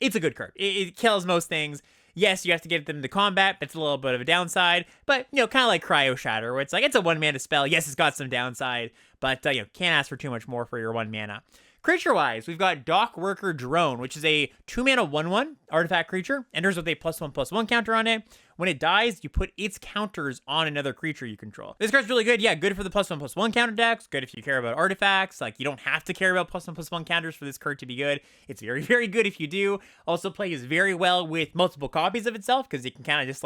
It's a good card. It kills most things. Yes, you have to get them to combat. That's a little bit of a downside. But, kind of like Cryo Shatter, where it's like, it's a 1 mana spell. Yes, it's got some downside. But, can't ask for too much more for your 1 mana. Creature-wise, we've got Dock Worker Drone, which is a 2 mana 1/1 artifact creature. Enters with a +1/+1 counter on it. When it dies, you put its counters on another creature you control. This card's really good. Yeah, good for the +1/+1 counter decks. Good if you care about artifacts. Like, you don't have to care about +1/+1 counters for this card to be good. It's very, very good if you do. Also plays very well with multiple copies of itself, because you can kind of just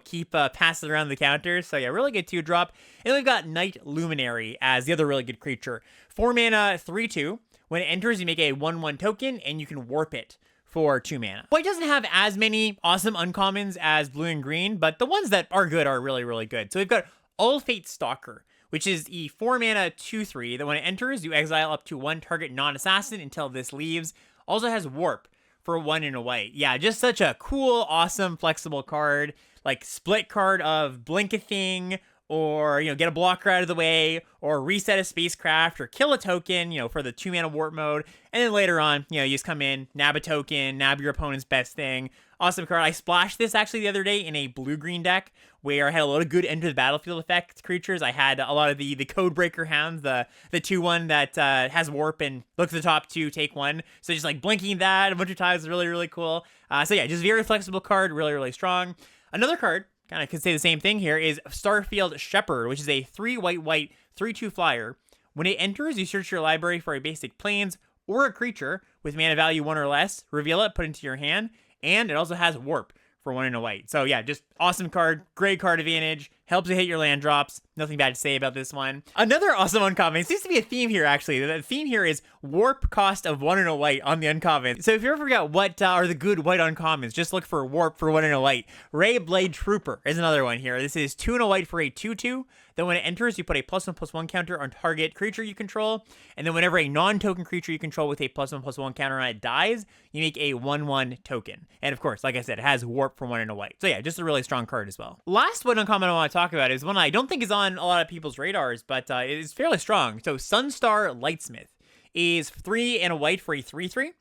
keep passing around the counters. So yeah, really good 2-drop. And then we've got Night Luminary as the other really good creature. 4 mana, 3/2. When it enters, you make a 1/1 token, and you can warp it for 2 mana. But it doesn't have as many awesome uncommons as blue and green, but the ones that are good are really, really good. So we've got All Fate Stalker, which is the 4 mana 2/3 that when it enters, you exile up to 1 target non-assassin until this leaves. Also has Warp for 1 and a white. Yeah, just such a cool, awesome, flexible card. Like split card of blink a thing, or, get a blocker out of the way, or reset a spacecraft, or kill a token, for the 2 mana warp mode. And then later on, you just come in, nab a token, nab your opponent's best thing. Awesome card. I splashed this actually the other day in a blue-green deck where I had a lot of good enter the battlefield effect creatures. I had a lot of the Codebreaker Hounds, the 2/1 that has warp and look at the top 2, take 1. So just blinking that a bunch of times is really, really cool. So yeah, just very flexible card, really, really strong. Another card, kind of could say the same thing here, is Starfield Shepherd, which is a 3 white 3/2 flyer. When it enters, you search your library for a basic plains or a creature with mana value 1 or less, reveal it, put it into your hand, and it also has Warp for 1 and a white. So yeah, just awesome card, great card advantage, helps you hit your land drops. Nothing bad to say about this one. Another awesome uncommon, it seems to be a theme here actually. The theme here is Warp cost of 1 and a white on the uncommon. So if you ever forgot what are the good white uncommons, just look for Warp for 1 and a white. Ray Blade Trooper is another one here. This is 2 and a white for a 2/2. Then when it enters, you put a +1/+1 counter on target creature you control. And then whenever a non-token creature you control with a +1/+1 counter on it dies, you make a 1/1 token. And of course, like I said, it has Warp for 1 and a white. So yeah, just a really strong card as well. Last white uncommon I want to talk about is one I don't think is on a lot of people's radars, but it is fairly strong. So Sunstar Lightsmith is 3 and a white for a 3/3.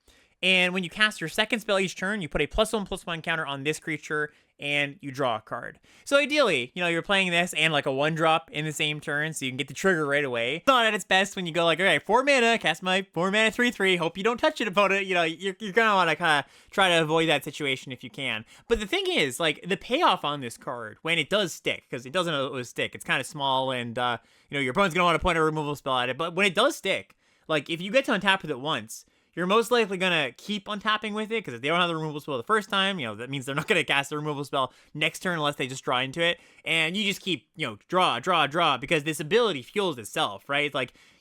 And when you cast your second spell each turn, you put a +1/+1 counter on this creature, and you draw a card. So ideally, you're playing this and like a 1-drop in the same turn, so you can get the trigger right away. It's not at its best when you go okay, 4 mana, cast my 4 mana 3/3, hope you don't touch it, opponent. You're gonna want to kind of try to avoid that situation if you can. But the thing is, the payoff on this card, when it does stick, because it doesn't always stick, it's kind of small, and your opponent's gonna want to point a removal spell at it, but when it does stick, if you get to untap with it once, you're most likely going to keep untapping with it, because if they don't have the removal spell the first time, that means they're not going to cast the removal spell next turn unless they just draw into it. And you just keep, draw, because this ability fuels itself, right?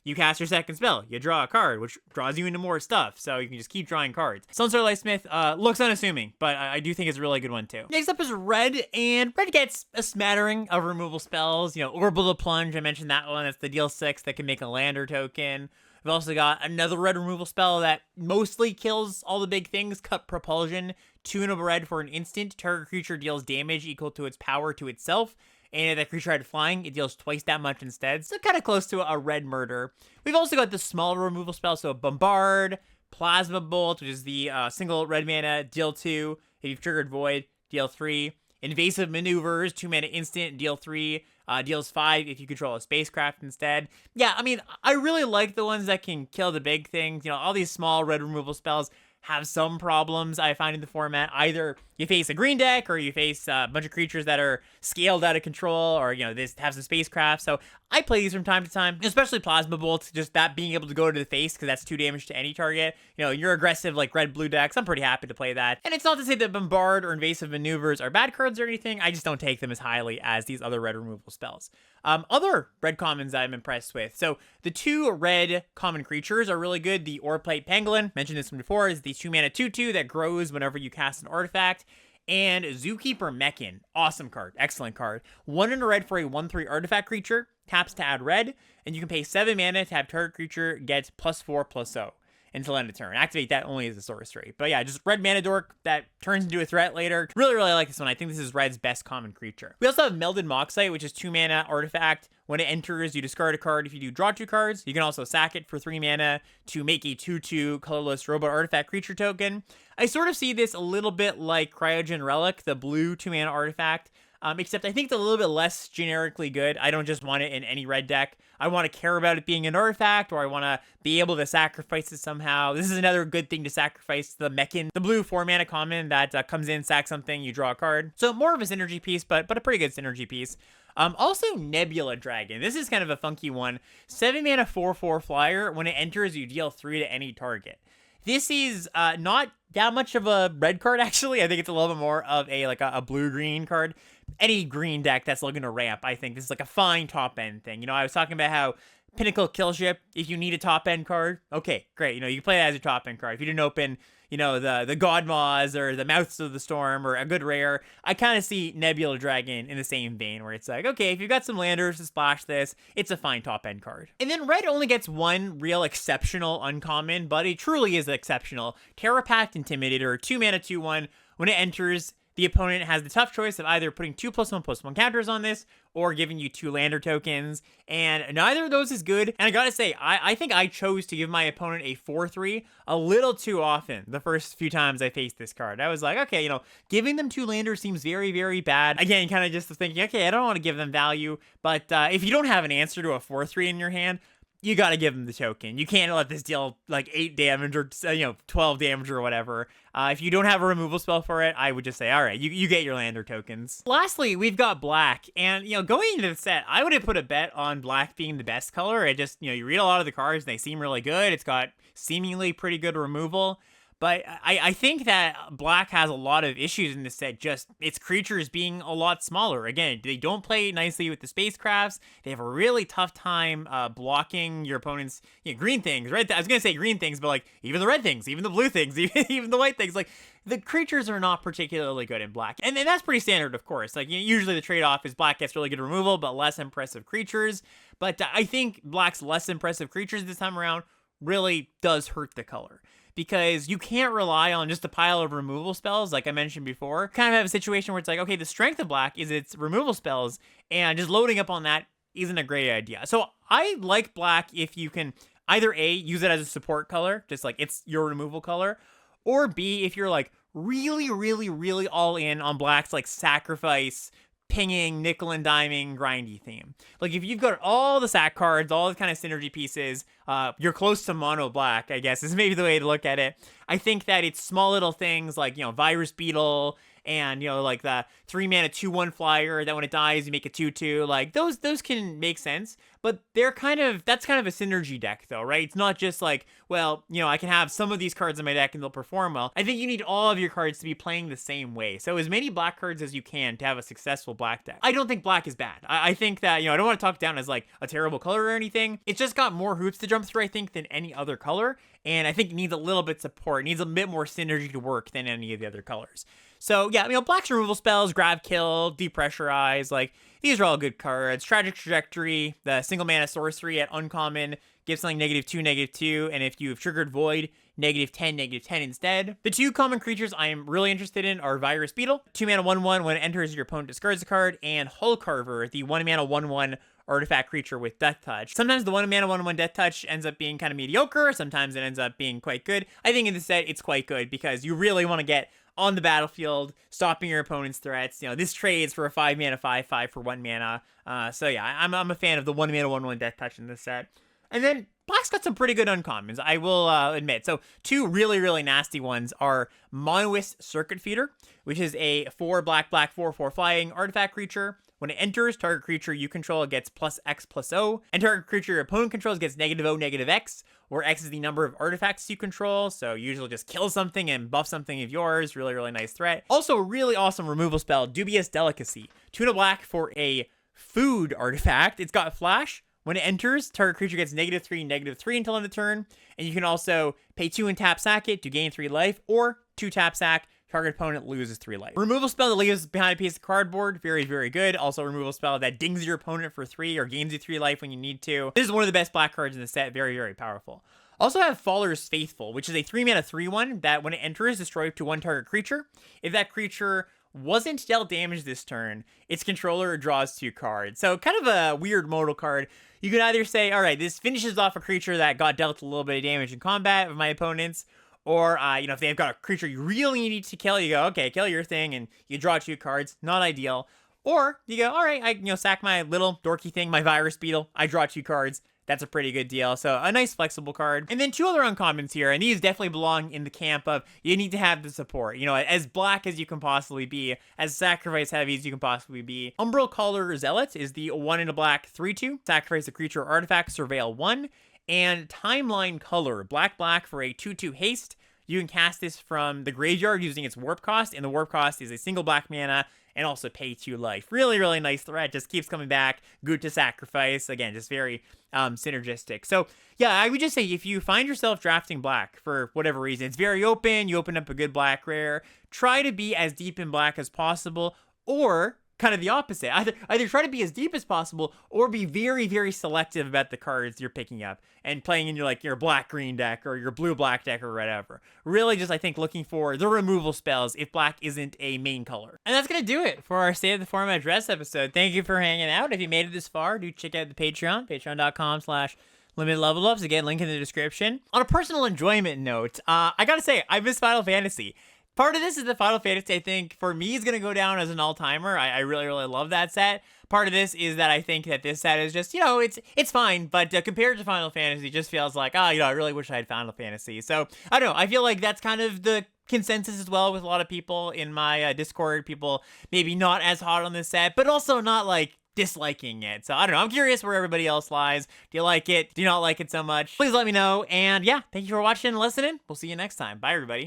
You cast your second spell, you draw a card, which draws you into more stuff, so you can just keep drawing cards. Sunstar Lightsmith looks unassuming, but I do think it's a really good one too. Next up is Red, and Red gets a smattering of removal spells. Orbital Plunge, I mentioned that one, that's the deal 6 that can make a lander token. We've also got another red removal spell that mostly kills all the big things. Cut Propulsion, 2 and a red for an instant. Target creature deals damage equal to its power to itself. And if that creature had flying, it deals twice that much instead. So kind of close to a red murder. We've also got the smaller removal spell. So Bombard, Plasma Bolt, which is the single red mana, deal 2. If you've triggered Void, deal 3. Invasive Maneuvers, 2 mana instant, deal 3. Deals 5 if you control a spacecraft instead. Yeah, I really like the ones that can kill the big things. All these small red removal spells have some problems I find in the format. Either you face a green deck, or you face a bunch of creatures that are scaled out of control, or, this have some spacecraft. So I play these from time to time, especially Plasma Bolt, just that being able to go to the face, because that's 2 damage to any target. You're aggressive red-blue decks, I'm pretty happy to play that. And it's not to say that Bombard or Invasive Maneuvers are bad cards or anything, I just don't take them as highly as these other red removal spells. Other red commons I'm impressed with. So the 2 red common creatures are really good. The Oreplate Pangolin, mentioned this one before, is the 2 mana 2/2 that grows whenever you cast an artifact. And Zookeeper Mechan, awesome card, excellent card. 1 and a red for a 1/3 artifact creature. taps to add red, and you can pay 7 mana to have target creature get +4/+0 until end of turn. Activate that only as a sorcery. But yeah, just red mana dork that turns into a threat later. Really, really like this one. I think this is red's best common creature. We also have Melded Moxite, which is 2 mana artifact. When it enters, you discard a card. If you do, draw 2 cards. You can also sack it for 3 mana to make a 2/2 colorless robot artifact creature token. I sort of see this a little bit like Cryogen Relic, the blue 2 mana artifact. Except I think it's a little bit less generically good. I don't just want it in any red deck. I want to care about it being an artifact, or I want to be able to sacrifice it somehow. This is another good thing to sacrifice, the Mechan, the blue 4 mana common that comes in, sack something, you draw a card. So more of a synergy piece, but a pretty good synergy piece. Also Nebula Dragon. This is kind of a funky one. 7 mana 4/4 flyer. When it enters, you deal 3 to any target. This is not that much of a red card, actually. I think it's a little bit more of a blue-green card. Any green deck that's looking to ramp, I think this is like a fine top-end thing. You know, I was talking about how Pinnacle Killship, if you need a top-end card, okay, great. You know, you can play that as a top-end card. If you didn't open, you know, the Godmaws or the Mouths of the Storm or a good rare, I kind of see Nebula Dragon in the same vein, where it's like, okay, if you've got some landers to splash this, it's a fine top-end card. And then red only gets one real exceptional uncommon, but it truly is exceptional. Terrapact Intimidator, 2 mana 2/1. When it enters, the opponent has the tough choice of either putting 2+1/+1 counters on this or giving you 2 lander tokens, and neither of those is good. And I gotta say, I think I chose to give my opponent a 4/3 a little too often the first few times I faced this card. I was like, okay, you know, giving them 2 landers seems very, very bad. Again, kind of just thinking, okay, I don't want to give them value, but if you don't have an answer to a 4/3 in your hand, you gotta give them the token. You can't let this deal like 8 damage or 12 damage or whatever. If you don't have a removal spell for it, I would just say, all right, you get your lander tokens. Lastly, we've got black, and going into the set, I would have put a bet on black being the best color. It just you read a lot of the cards, and they seem really good. It's got seemingly pretty good removal. But I think that black has a lot of issues in this set, just its creatures being a lot smaller. Again, they don't play nicely with the Spacecrafts. They have a really tough time blocking your opponent's green things, right? I was going to say green things, but like even the red things, even the blue things, even the white things. Like the creatures are not particularly good in black. And that's pretty standard, of course. Like usually the trade-off is black gets really good removal, but less impressive creatures. But I think black's less impressive creatures this time around really does hurt the color, because you can't rely on just a pile of removal spells, like I mentioned before. Kind of have a situation where it's like, okay, the strength of black is its removal spells, and just loading up on that isn't a great idea. So I like black if you can either A, use it as a support color, just like it's your removal color, or B, if you're like really, really, really all in on black's like sacrifice, pinging, nickel and diming, grindy theme. Like if you've got all the sack cards, all the kind of synergy pieces, you're close to mono black, I guess is maybe the way to look at it. I think that it's small little things like, Virus Beetle and, like the 3 mana 2/1 flyer that when it dies, you make a 2/2. Like those can make sense, but that's kind of a synergy deck though, right? It's not just like, well, I can have some of these cards in my deck and they'll perform well. I think you need all of your cards to be playing the same way. So as many black cards as you can to have a successful black deck. I don't think black is bad. I think that, I don't want to talk down as like a terrible color or anything. It's just got more hoops to jump through, I think, than any other color. And I think it needs a little bit support. It needs a bit more synergy to work than any of the other colors. So yeah, black's removal spells, grab kill, depressurize, like these are all good cards. Tragic Trajectory, the single mana sorcery at uncommon, gives something -2, -2, and if you've triggered Void, -10, -10 instead. The 2 common creatures I am really interested in are Virus Beetle, 2 mana 1/1 when it enters your opponent discards a card, and Hull Carver, the 1 mana 1/1 artifact creature with Death Touch. Sometimes the 1 mana 1/1 Death Touch ends up being kind of mediocre, sometimes it ends up being quite good. I think in this set it's quite good because you really want to get on the battlefield, stopping your opponent's threats. This trades for a 5 mana 5/5 for 1 mana. So yeah, I'm a fan of the 1 mana 1/1 Death Touch in this set. And then black's got some pretty good uncommons, I will admit. So 2 really, really nasty ones are Monoist Circuit Feeder, which is a 4 black 4/4 flying artifact creature. When it enters, target creature you control gets +X/+0, and target creature your opponent controls gets -0, -X, where X is the number of artifacts you control, so usually just kill something and buff something of yours. Really, really nice threat. Also, a really awesome removal spell, Dubious Delicacy. 2 to black for a food artifact. It's got flash. When it enters, target creature gets -3, -3 until end of turn, and you can also pay 2 and tap sack it to gain 3 life, or 2 tap sack, target opponent loses 3 life. Removal spell that leaves behind a piece of cardboard, very, very good. Also, removal spell that dings your opponent for 3 or gains you 3 life when you need to. This is one of the best black cards in the set, very, very powerful. Also have Faller's Faithful, which is a 3 mana 3/1 that when it enters, destroy up to 1 target creature. If that creature wasn't dealt damage this turn, its controller draws 2 cards. So kind of a weird modal card. You can either say, all right, this finishes off a creature that got dealt a little bit of damage in combat of my opponents, or, if they've got a creature you really need to kill, you go, okay, kill your thing, and you draw 2 cards. Not ideal. Or you go, all right, I sack my little dorky thing, my Virus Beetle. I draw 2 cards. That's a pretty good deal. So a nice flexible card. And then 2 other uncommons here, and these definitely belong in the camp of you need to have the support. As black as you can possibly be, as sacrifice heavy as you can possibly be. Umbral Caller Zealot is the 1 in a black 3/2. Sacrifice a creature or artifact, surveil 1. And Timeline Color, black for a 2/2 haste. You can cast this from the graveyard using its warp cost, and the warp cost is a single black mana and also pay 2 life. Really, really nice threat. Just keeps coming back. Good to sacrifice. Again, just very synergistic. So, yeah, I would just say if you find yourself drafting black for whatever reason, it's very open. You open up a good black rare. Try to be as deep in black as possible, or kind of the opposite. Either try to be as deep as possible or be very, very selective about the cards you're picking up and playing in your black-green deck or your blue-black deck or whatever. Really just, I think, looking for the removal spells if black isn't a main color. And that's going to do it for our State of the Format Address episode. Thank you for hanging out. If you made it this far, do check out the Patreon, patreon.com/limited level ups. Again, link in the description. On a personal enjoyment note, I gotta say, I miss Final Fantasy. Part of this is the Final Fantasy, I think, for me, is going to go down as an all-timer. I really, really love that set. Part of this is that I think that this set is just, it's fine, but compared to Final Fantasy, it just feels like, I really wish I had Final Fantasy. So, I don't know, I feel like that's kind of the consensus as well with a lot of people in my Discord. People maybe not as hot on this set, but also not, disliking it. So I don't know. I'm curious where everybody else lies. Do you like it? Do you not like it so much? Please let me know. And yeah, thank you for watching and listening. We'll see you next time. Bye, everybody.